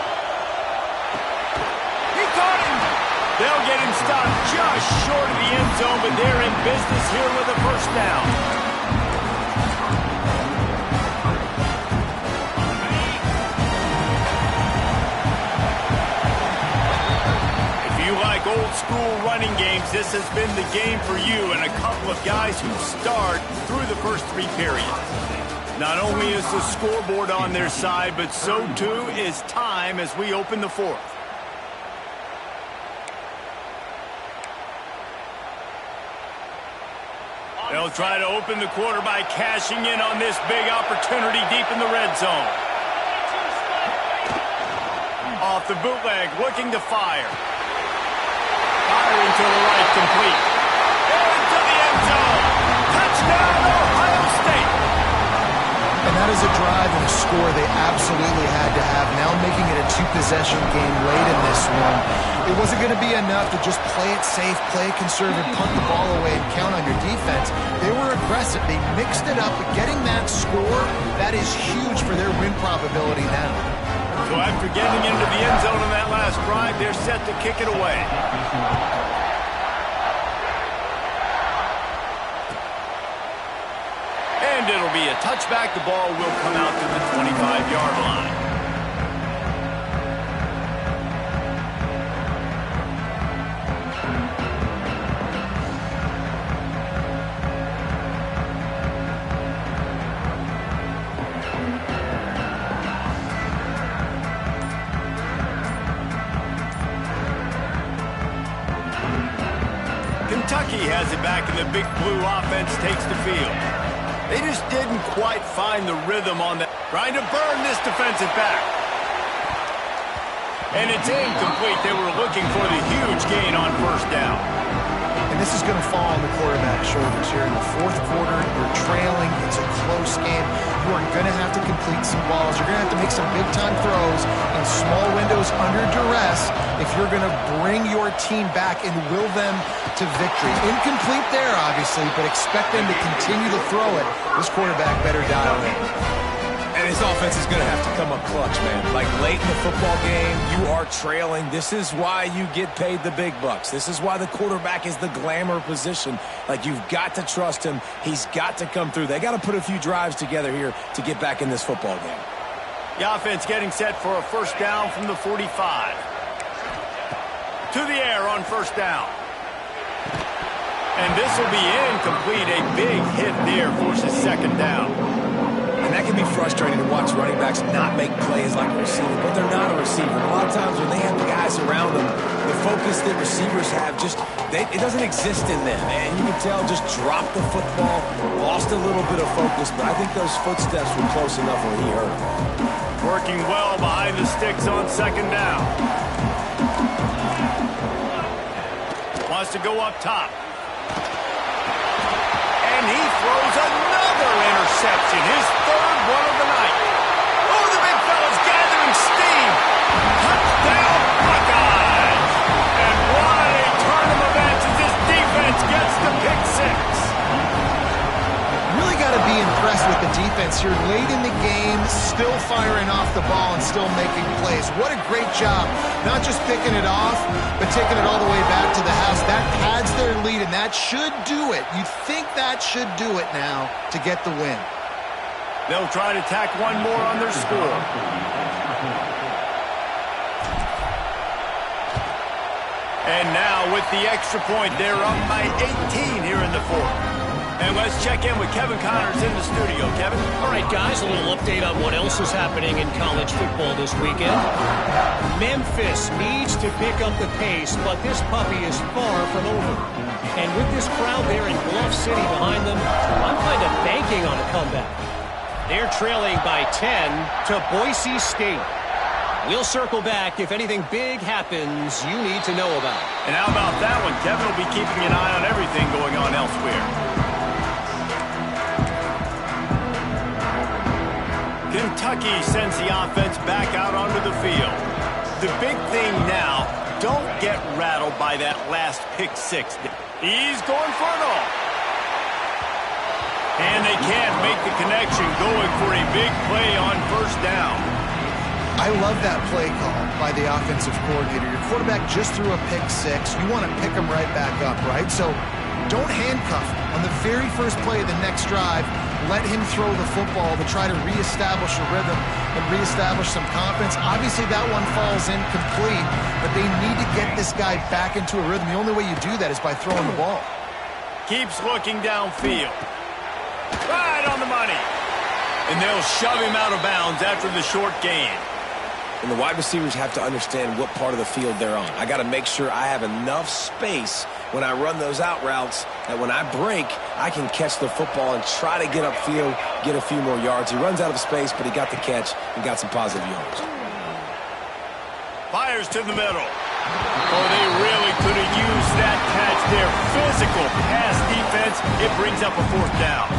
He caught him. They'll get him stopped just short of the end zone, but they're in business here with a 1st down. Old school running games, this has been the game for you and a couple of guys who starred through the first 3 periods. Not only is the scoreboard on their side, but so too is time as we open the 4th. They'll try to open the quarter by cashing in on this big opportunity deep in the red zone. Off the bootleg, looking to fire. Firing to the right, complete. Into the end zone. Touchdown, Ohio State. And that is a drive and a score they absolutely had to have. Now making it a 2-possession game late in this one. It wasn't going to be enough to just play it safe, play it conservative, punt the ball away, and count on your defense. They were aggressive. They mixed it up. But getting that score, that is huge for their win probability now. So after getting into the end zone on that last drive, they're set to kick it away. And it'll be a touchback. The ball will come out to the 25-yard line. Kentucky has it back, and the Big Blue offense takes the field. They just didn't quite find the rhythm on that. Trying to burn this defensive back. And it's incomplete. They were looking for the huge gain on 1st down. And this is going to fall on the quarterback's shoulders here in the 4th quarter. You're trailing. It's a close game. You are going to have to complete some balls. You're going to have to make some big-time throws in small windows under duress if you're going to bring your team back and will them to victory. Incomplete there, obviously, but expect them to continue to throw it. This quarterback better dial in. And his offense is going to have to come up clutch, man. Like late in the football game, you are trailing. This is why you get paid the big bucks. This is why the quarterback is the glamour position. Like, you've got to trust him. He's got to come through. They got to put a few drives together here to get back in this football game. The offense getting set for a first down from the 45. To the air on first down. And this will be incomplete. A big hit there forces second down. And that can be frustrating to watch running backs not make plays like a receiver, but they're not a receiver. A lot of times when they have the guys around them, the focus that receivers have it doesn't exist in them. And you can tell just dropped the football, lost a little bit of focus, but I think those footsteps were close enough when he heard them. Working well behind the sticks on second down. Wants to go up top. And he throws another interception, his third one of the night. Oh, the big fella's gathering steam. Touchdown, Buckeyes. And what a turn of events as this defense gets the pick six. Really got to be impressed with the defense here late in the game, still firing off the ball and still making plays. What a great job, not just picking it off, but taking it all the way back to the house. That pads their lead, and that should do it. You'd think that should do it now to get the win. They'll try to tack one more on their score. And now with the extra point, they're up by 18 here in the fourth. And let's check in with Kevin Connors in the studio. Kevin? All right, guys, a little update on what else is happening in college football this weekend. Memphis needs to pick up the pace, but this puppy is far from over. And with this crowd there in Bluff City behind them, I'm kind of banking on a comeback. They're trailing by 10 to Boise State. We'll circle back if anything big happens you need to know about. And how about that one? Kevin will be keeping an eye on everything going on elsewhere. Kentucky sends the offense back out onto the field. The big thing now, don't get rattled by that last pick six. He's going for it all. And they can't make the connection, going for a big play on first down. I love that play call by the offensive coordinator. Your quarterback just threw a pick six. You want to pick him right back up, right? So don't handcuff him. On the very first play of the next drive, let him throw the football to try to reestablish a rhythm and reestablish some confidence. Obviously, that one falls incomplete, but they need to get this guy back into a rhythm. The only way you do that is by throwing the ball. Keeps looking downfield. Right on the money. And they'll shove him out of bounds after the short gain. And the wide receivers have to understand what part of the field they're on. I got to make sure I have enough space when I run those out routes that when I break, I can catch the football and try to get upfield, get a few more yards. He runs out of space, but he got the catch and got some positive yards. Fires to the middle. Oh, they really could have used that catch there. Physical pass defense. It brings up a fourth down.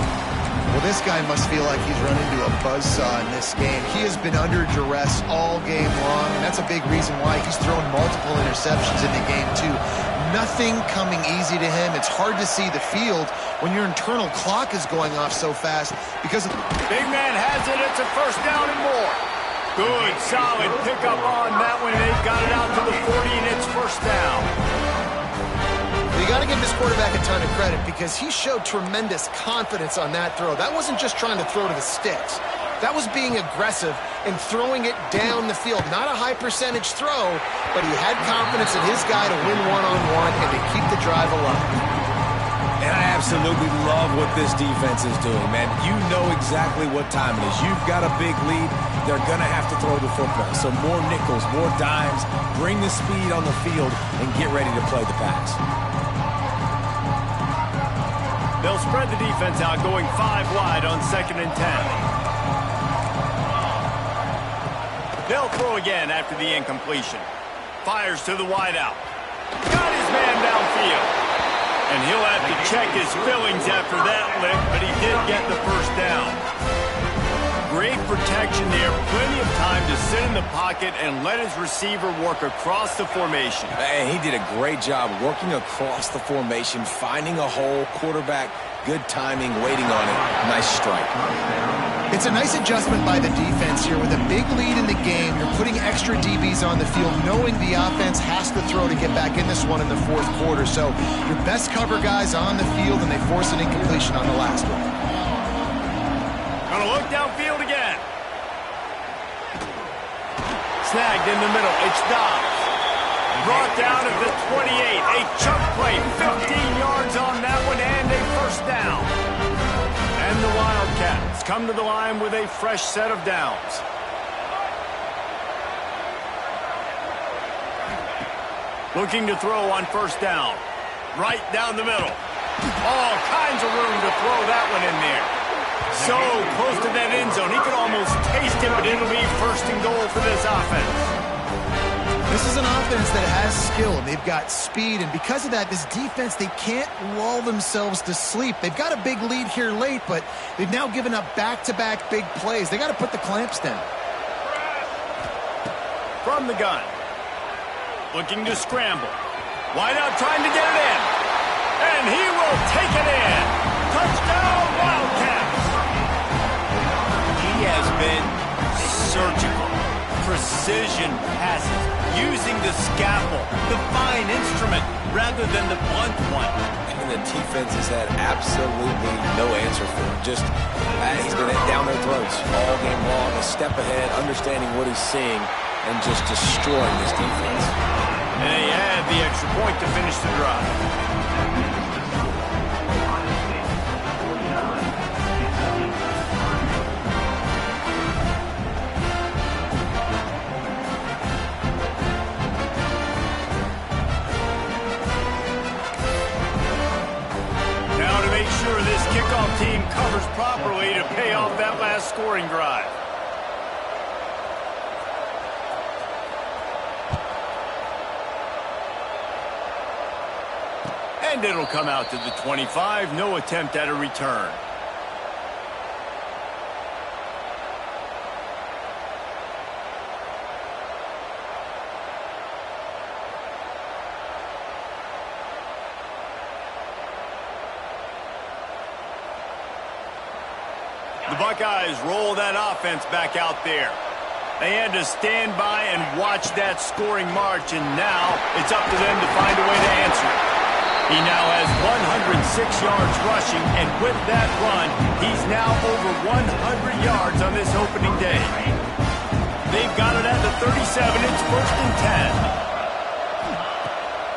Well, this guy must feel like he's run into a buzzsaw in this game. He has been under duress all game long, and that's a big reason why he's thrown multiple interceptions in the game, too. Nothing coming easy to him. It's hard to see the field when your internal clock is going off so fast because of... Big man has it. It's a first down and more. Good, solid pickup on that one. They've got it out to the 40, and it's first down. You got to give this quarterback a ton of credit because he showed tremendous confidence on that throw. That wasn't just trying to throw to the sticks. That was being aggressive and throwing it down the field. Not a high percentage throw, but he had confidence in his guy to win one-on-one and to keep the drive alive. And I absolutely love what this defense is doing, man. You know exactly what time it is. You've got a big lead. They're going to have to throw the football. So more nickels, more dimes, bring the speed on the field, and get ready to play the pass. They'll spread the defense out, going 5 wide on 2nd and 10. They'll throw again after the incompletion. Fires to the wideout. Got his man downfield. And he'll have to check his fillings after that lick, but he did get the first down. Great protection there. Plenty of time to sit in the pocket and let his receiver work across the formation. And he did a great job working across the formation, finding a hole, quarterback, good timing, waiting on it. Nice strike. It's a nice adjustment by the defense here. With a big lead in the game, you're putting extra DBs on the field, knowing the offense has to throw to get back in this one in the fourth quarter. So your best cover guys on the field, and they force an incompletion on the last one. Gonna look downfield again. Snagged in the middle. It's Dobbs. Brought down at the 28. A chunk play. 15 yards on that one and a first down. And the Wildcats come to the line with a fresh set of downs. Looking to throw on first down. Right down the middle. All kinds of room to throw that one in there. So close to that end zone. He could almost taste it, but it'll be first and goal for this offense. This is an offense that has skill. They've got speed, and because of that, this defense, they can't lull themselves to sleep. They've got a big lead here late, but they've now given up back-to-back big plays. They got to put the clamps down. From the gun. Looking to scramble. Wide out trying to get it in. And he will take it in. Touchdown, Wildcats. He has been surgical. Precision passes. Using the scalpel, the fine instrument, rather than the blunt one. And the defense has had absolutely no answer for him. Just, he's been down their throats all game long, a step ahead, understanding what he's seeing, and just destroying this defense. And they had the extra point to finish the drive. This kickoff team covers properly to pay off that last scoring drive. And it'll come out to the 25. No attempt at a return. The Buckeyes roll that offense back out there. They had to stand by and watch that scoring march, and now it's up to them to find a way to answer it. He now has 106 yards rushing, and with that run, he's now over 100 yards on this opening day. They've got it at the 37. It's first and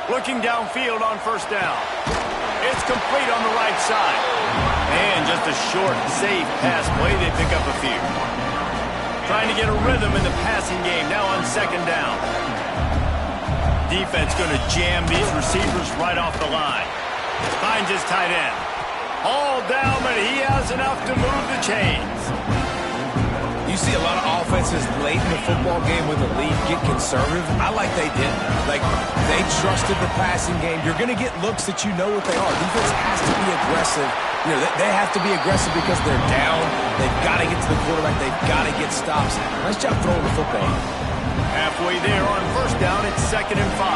10. Looking downfield on first down. It's complete on the right side. And just a short, safe pass play. They pick up a few. Trying to get a rhythm in the passing game now on second down. Defense going to jam these receivers right off the line. Finds his tight end. All down, but he has enough to move the chains. You see a lot of offenses late in the football game with a lead get conservative. I like they didn't. Like, they trusted the passing game. You're going to get looks that you know what they are. Defense has to be aggressive. You know, they have to be aggressive because they're down. They've got to get to the quarterback. They've got to get stops. Nice job throwing the football. Halfway there on first down, it's 2nd and 5.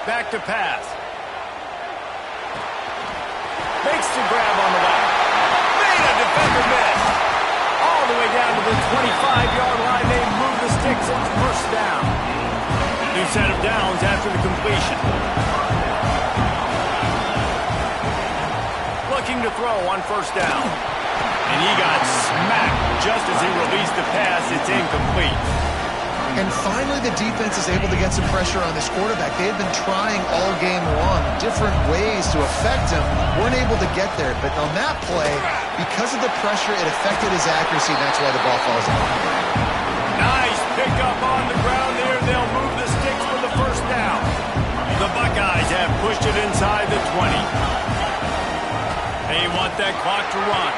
Back to pass. Makes the grab on the left. Made a defender miss. All the way down to the 25-yard line. They move the sticks. It's first down. New set of downs after the completion. Looking to throw on first down. And he got smacked just as he released the pass. It's incomplete. And finally, the defense is able to get some pressure on this quarterback. They had been trying all game long different ways to affect him. Weren't able to get there. But on that play, because of the pressure, it affected his accuracy. That's why the ball falls out. Nice pickup on the ground there. They'll move the sticks for the first down. The Buckeyes have pushed it inside the 20. They want that clock to run.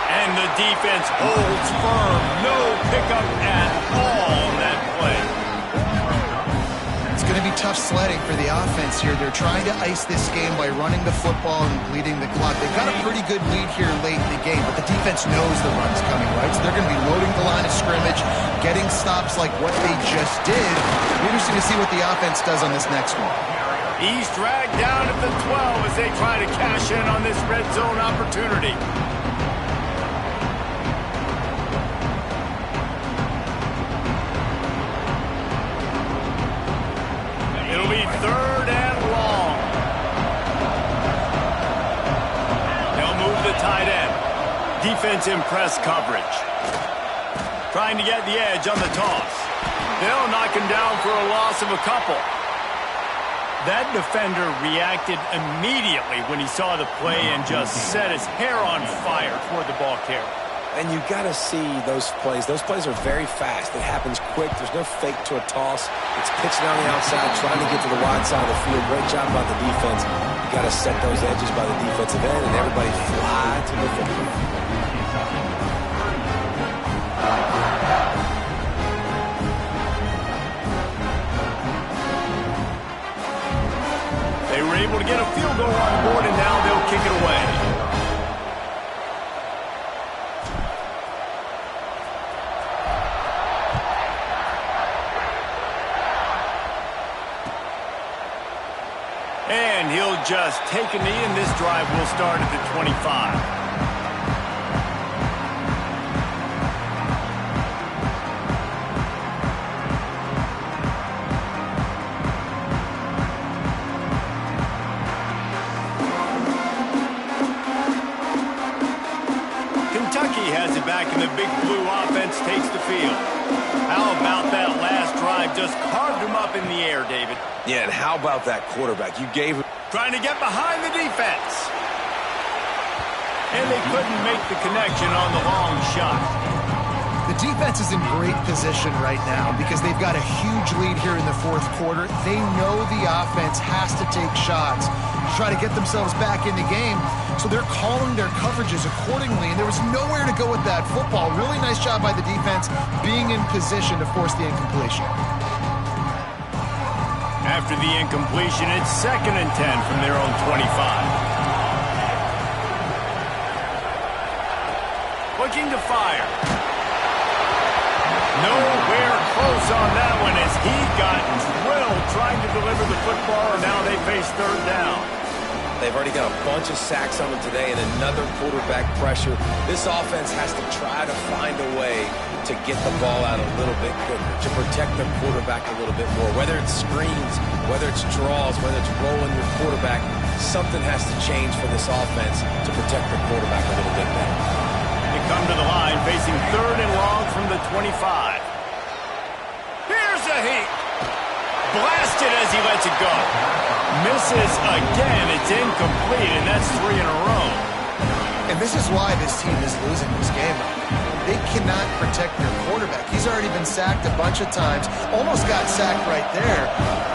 And the defense holds firm. No pickup at all on that play. It's going to be tough sledding for the offense here. They're trying to ice this game by running the football and bleeding the clock. They've got a pretty good lead here late in the game, but the defense knows the run's coming, right? So they're going to be loading the line of scrimmage, getting stops like what they just did. It'll be interesting to see what the offense does on this next one. He's dragged down at the 12 as they try to cash in on this red zone opportunity. It'll be 3rd and long. They'll move the tight end. Defense in press coverage. Trying to get the edge on the toss. They'll knock him down for a loss of a couple. That defender reacted immediately when he saw the play and just set his hair on fire toward the ball carrier. And you got to see those plays. Those plays are very fast. It happens quick. There's no fake to a toss. It's pitching on the outside, trying to get to the wide side of the field. Great job by the defense. You got to set those edges by the defensive end, and everybody fly to the football. They were able to get a field goal on the board, and now they'll kick it away. And he'll just take a knee, and this drive will start at the 25. Kentucky has it back, and the big blue offense takes the field. How about that last drive? Just carved him up in the air, David. Yeah, and how about that quarterback? You gave him... Trying to get behind the defense. And they couldn't make the connection on the long shot. The defense is in great position right now because they've got a huge lead here in the 4th quarter. They know the offense has to take shots to try to get themselves back in the game. So they're calling their coverages accordingly, and there was nowhere to go with that football. Really nice job by the defense being in position to force the incompletion. After the incompletion, it's 2nd and 10 from their own 25. Looking to fire. Nowhere close on that one as he got drilled trying to deliver the football, and now they face 3rd down. They've already got a bunch of sacks on them today and another quarterback pressure. This offense has to try to find a way to get the ball out a little bit quicker, to protect their quarterback a little bit more. Whether it's screens, whether it's draws, whether it's rolling your quarterback, something has to change for this offense to protect the quarterback a little bit better. They come to the line facing 3rd and long from the 25. Here's a heat. Blasted as he lets it go. Misses again. It's incomplete, and that's 3 in a row. And this is why this team is losing this game. They cannot protect their quarterback. He's already been sacked a bunch of times. Almost got sacked right there.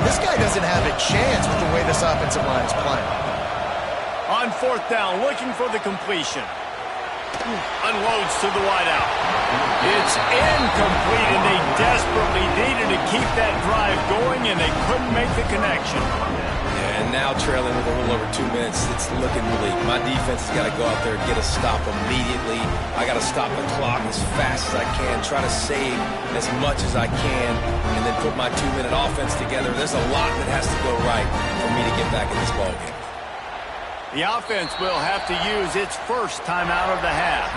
This guy doesn't have a chance with the way this offensive line is playing. On 4th down, looking for the completion. Unloads to the wideout. It's incomplete, and they desperately needed to keep that drive going, and they couldn't make the connection. And now trailing with a little over 2 minutes, it's looking bleak. My defense has got to go out there and get a stop immediately. I got to stop the clock as fast as I can, try to save as much as I can, and then put my 2-minute offense together. There's a lot that has to go right for me to get back in this ballgame. The offense will have to use its first timeout of the half.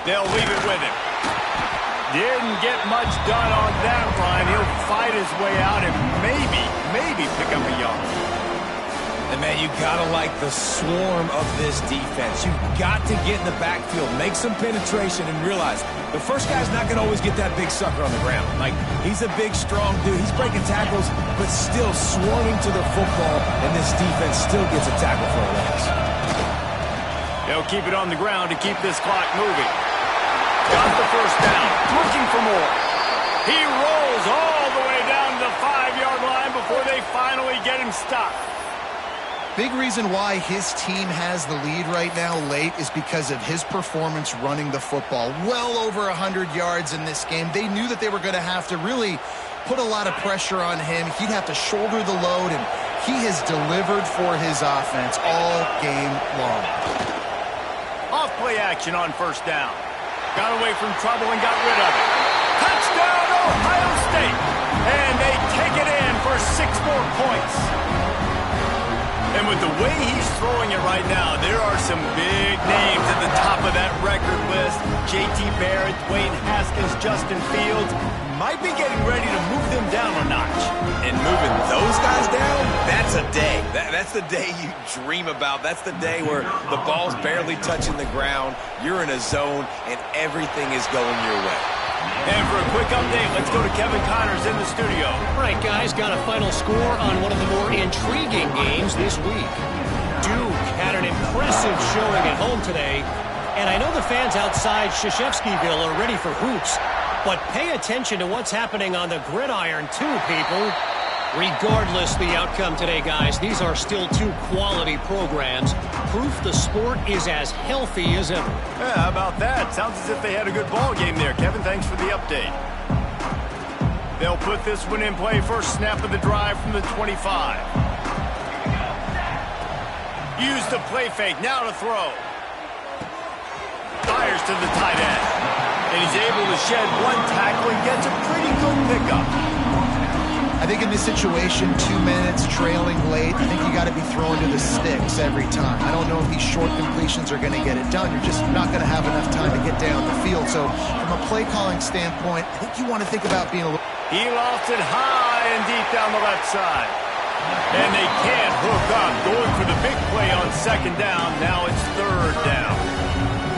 They'll leave it with him. Didn't get much done on that line. He'll fight his way out and maybe pick up a yard. And, man, you got to like the swarm of this defense. You've got to get in the backfield, make some penetration, and realize the first guy's not going to always get that big sucker on the ground. Like, he's a big, strong dude. He's breaking tackles, but still swarming to the football, and this defense still gets a tackle for a loss. They'll keep it on the ground to keep this clock moving. Got the first down, looking for more. He rolls all the way down to the 5-yard line before they finally get him stopped. Big reason why his team has the lead right now late is because of his performance running the football. Well over 100 yards in this game. They knew that they were going to have to really put a lot of pressure on him. He'd have to shoulder the load, and he has delivered for his offense all game long. Off play action on first down. Got away from trouble and got rid of it. Touchdown, Ohio State! And they take it in for 6 more points. And with the way he's throwing it right now, there are some big names at the top of that record list. J.T. Barrett, Dwayne Haskins, Justin Fields might be getting ready to move them down a notch. And moving those guys down, that's a day. That's the day you dream about. That's the day where the ball's barely touching the ground, you're in a zone, and everything is going your way. And for a quick update, let's go to Kevin Connors in the studio. All right, guys, got a final score on one of the more intriguing games this week. Duke had an impressive showing at home today, and I know the fans outside Krzyzewskiville are ready for hoops, but pay attention to what's happening on the gridiron too, people. Regardless the outcome today, guys, these are still 2 quality programs. Proof the sport is as healthy as ever. Yeah, how about that? Sounds as if they had a good ball game there. Kevin, thanks for the update. They'll put this one in play. First snap of the drive from the 25. Use the play fake. Now to throw. Fires to the tight end. And he's able to shed 1 tackle and gets a pretty good pickup. I think in this situation, 2 minutes trailing late, I think you got to be throwing to the sticks every time. I don't know if these short completions are going to get it done. You're just not going to have enough time to get down the field. So from a play calling standpoint, I think you want to think about being a little... He lost it high and deep down the left side. And they can't hook up. Going for the big play on second down. Now it's third down.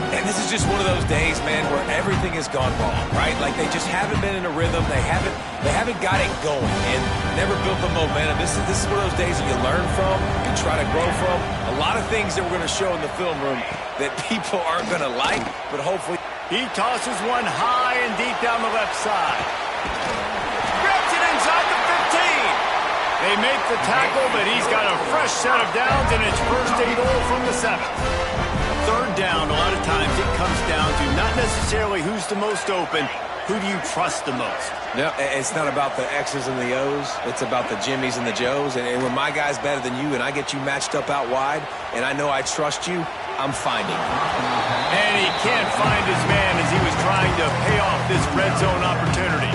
And this is just one of those days, man, where everything has gone wrong, right? Like they just haven't been in a rhythm. They haven't got it going and never built the momentum. This is one of those days that you learn from and try to grow from. A lot of things that we're going to show in the film room that people aren't going to like, but hopefully. He tosses one high and deep down the left side. Grabs it inside the 15. They make the tackle, but he's got a fresh set of downs, and it's first and goal from the 7. Third down, a lot of times it comes down to not necessarily who's the most open, who do you trust the most? No, it's not about the X's and the O's. It's about the Jimmies and the Joes. And when my guy's better than you and I get you matched up out wide and I know I trust you, I'm finding him. And he can't find his man as he was trying to pay off this red zone opportunity.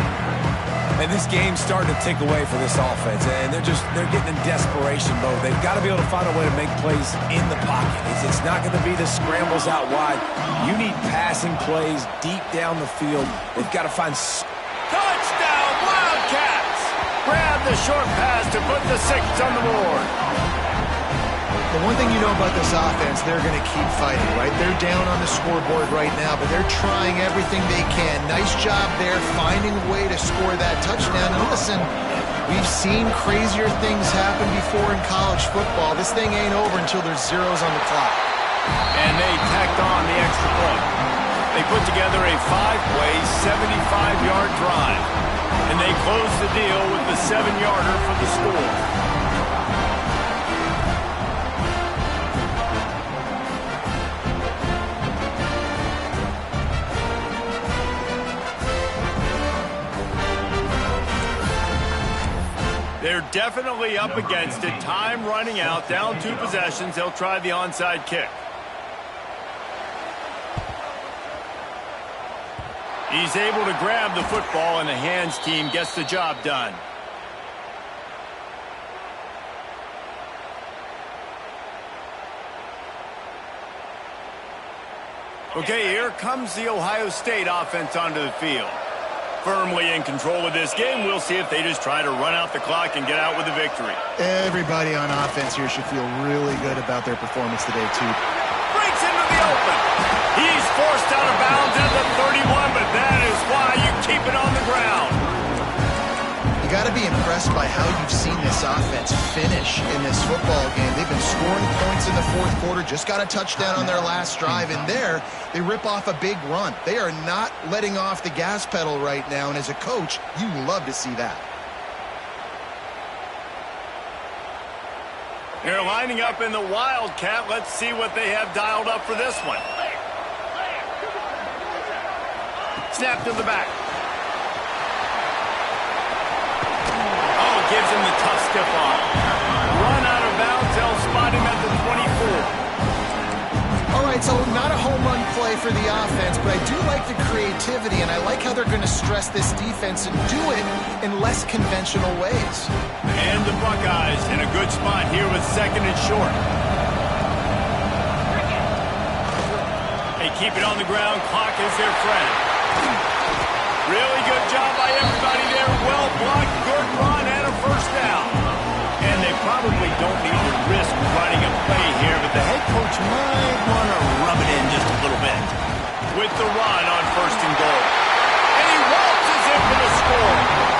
And this game's starting to take away for this offense, and they're getting in desperation mode. They've got to be able to find a way to make plays in the pocket. It's not going to be the scrambles out wide. You need passing plays deep down the field. They've got to find... Touchdown, Wildcats! Grab the short pass to put the 6 on the board. The one thing you know about this offense, they're going to keep fighting, right? They're down on the scoreboard right now, but they're trying everything they can. Nice job there, finding a way to score that touchdown. And listen, we've seen crazier things happen before in college football. This thing ain't over until there's zeros on the clock. And they tacked on the extra point. They put together a 5-play, 75-yard drive. And they close the deal with the 7-yarder for the score. They're definitely up against it. Time running out. Down 2 possessions. They'll try the onside kick. He's able to grab the football, and the hands team gets the job done. Okay, here comes the Ohio State offense onto the field. Firmly in control of this game. We'll see if they just try to run out the clock and get out with a victory. Everybody on offense here should feel really good about their performance today, too. Breaks into the open. He's forced out of bounds at the 31, but that is why you keep it on the ground. You got to be impressed by how you've seen this offense finish in this football game. They've been scoring points in the 4th quarter, just got a touchdown on their last drive, and there they rip off a big run. They are not letting off the gas pedal right now, and as a coach, you love to see that. They're lining up in the Wildcat. Let's see what they have dialed up for this one. Snap to the back. gives him the tough stiff arm. Run out of bounds, they'll spot him at the 24. All right, so not a home run play for the offense, but I do like the creativity, and I like how they're going to stress this defense and do it in less conventional ways. And the Buckeyes in a good spot here with second and short. They keep it on the ground. Clock is their friend. Really good job by everybody there. Well blocked, good run, and a first down. And they probably don't need to risk running a play here, but the head coach might want to rub it in just a little bit. With the run on first and goal. And he waltzes in for the score.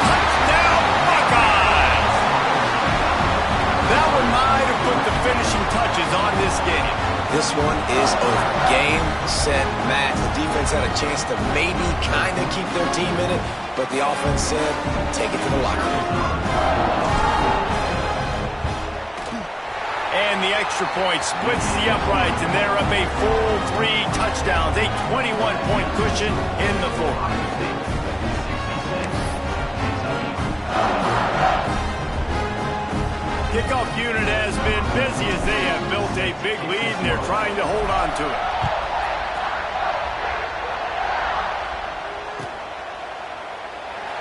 Touchdown, Buckeyes! That one might have put the finishing touches on this game. This one is over. Game, set, match. The defense had a chance to maybe kind of keep their team in it, but the offense said, take it to the locker room. And the extra point splits the uprights, and they're up a full 3 touchdowns, a 21-point cushion in the fourth. Kickoff unit has been busy as they have built a big lead, and they're trying to hold on to it.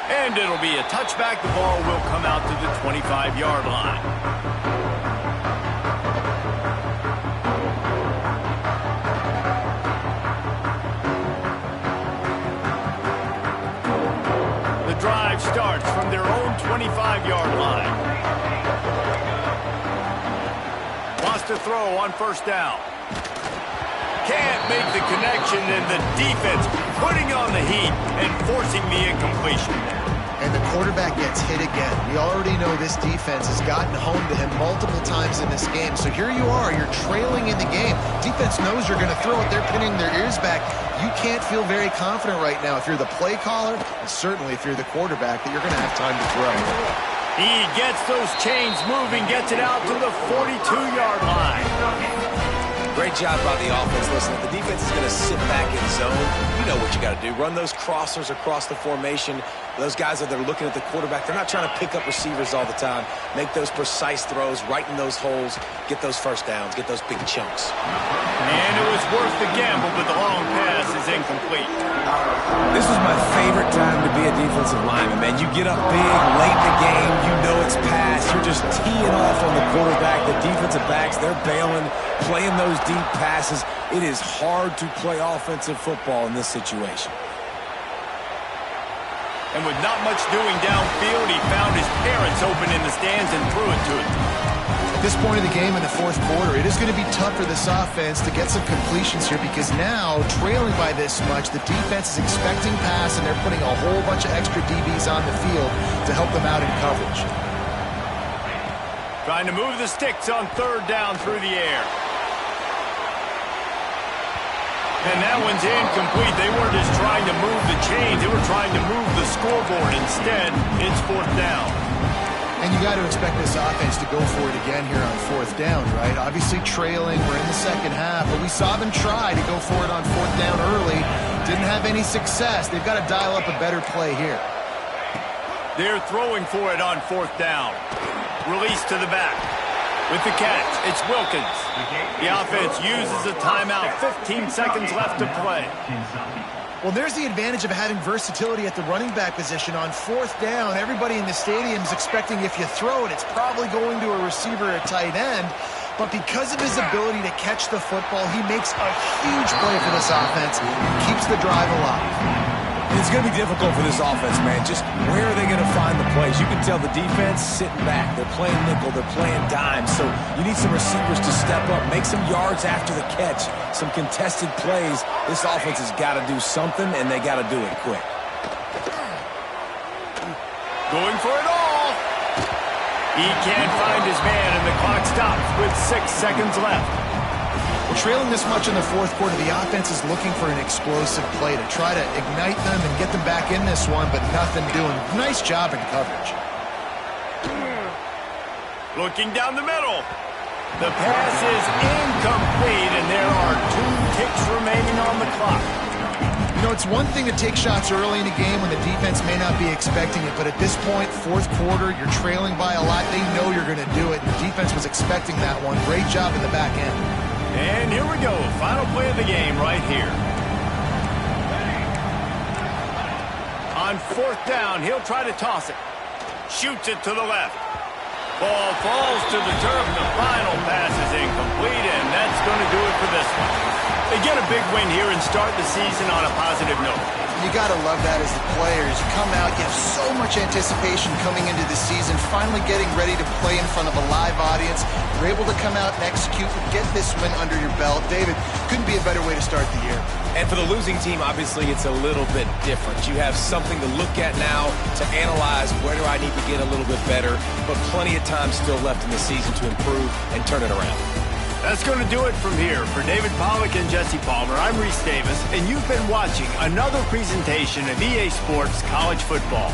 And it'll be a touchback. The ball will come out to the 25-yard line. Drive starts from their own 25-yard line. Wants to throw on first down. Can't make the connection, and the defense putting on the heat and forcing the incompletion. And the quarterback gets hit again. We already know this defense has gotten home to him multiple times in this game. So here you are, you're trailing in the game. Defense knows you're going to throw it. They're pinning their ears back. You can't feel very confident right now if you're the play caller, and certainly if you're the quarterback, that you're going to have time to throw. He gets those chains moving, gets it out to the 42-yard line. Great job by the offense. Listen, if the defense is going to sit back in zone, you know what you got to do. Run those crossers across the formation. Those guys that are looking at the quarterback, they're not trying to pick up receivers all the time. Make those precise throws, right in those holes, get those first downs, get those big chunks. And it was worth the gamble, but the long pass is incomplete. This is my favorite time to be a defensive lineman, man. You get up big, late in the game, you know it's past. You're just teeing off on the quarterback. The defensive backs, they're bailing, playing those deep passes. It is hard to play offensive football in this situation. And with not much doing downfield, he found his parents open in the stands and threw it to him. At this point of the game in the fourth quarter, it is going to be tough for this offense to get some completions here because now, trailing by this much, the defense is expecting pass, and they're putting a whole bunch of extra DBs on the field to help them out in coverage. Trying to move the sticks on third down through the air. And that one's incomplete. They weren't just trying to move the chains. They were trying to move the scoreboard. Instead, it's fourth down. And you got to expect this offense to go for it again here on fourth down, right? Obviously trailing. We're in the second half, but we saw them try to go for it on fourth down early. Didn't have any success. They've got to dial up a better play here. They're throwing for it on fourth down. Release to the back. With the catch, it's Wilkins. The offense uses a timeout. 15 seconds left to play. Well, there's the advantage of having versatility at the running back position. On fourth down, everybody in the stadium is expecting if you throw it, it's probably going to a receiver or tight end. But because of his ability to catch the football, he makes a huge play for this offense and keeps the drive alive. And it's going to be difficult for this offense, man. Just where are they going to find the plays? You can tell the defense sitting back. They're playing nickel. They're playing dime. So you need some receivers to step up, make some yards after the catch, some contested plays. This offense has got to do something, and they got to do it quick. Going for it all. He can't find his man, and the clock stops with 6 seconds left. Trailing this much in the fourth quarter, the offense is looking for an explosive play to try to ignite them and get them back in this one, but nothing doing. Nice job in coverage. Looking down the middle. The pass is incomplete, and there are 2 ticks remaining on the clock. You know, it's one thing to take shots early in a game when the defense may not be expecting it, but at this point, fourth quarter, you're trailing by a lot. They know you're going to do it, and the defense was expecting that one. Great job in the back end. And here we go. Final play of the game right here. On fourth down, he'll try to toss it. Shoots it to the left. Ball falls to the turf. The final pass is incomplete, and that's going to do it for this one. They get a big win here and start the season on a positive note. You got to love that as the players. You come out, you have so much anticipation coming into the season, finally getting ready to play in front of a live audience. You're able to come out and execute and get this win under your belt. David, couldn't be a better way to start the year. And for the losing team, obviously, it's a little bit different. You have something to look at now to analyze where do I need to get a little bit better, but plenty of time still left in the season to improve and turn it around. That's going to do it from here. For David Pollack and Jesse Palmer, I'm Reese Davis, and you've been watching another presentation of EA Sports College Football.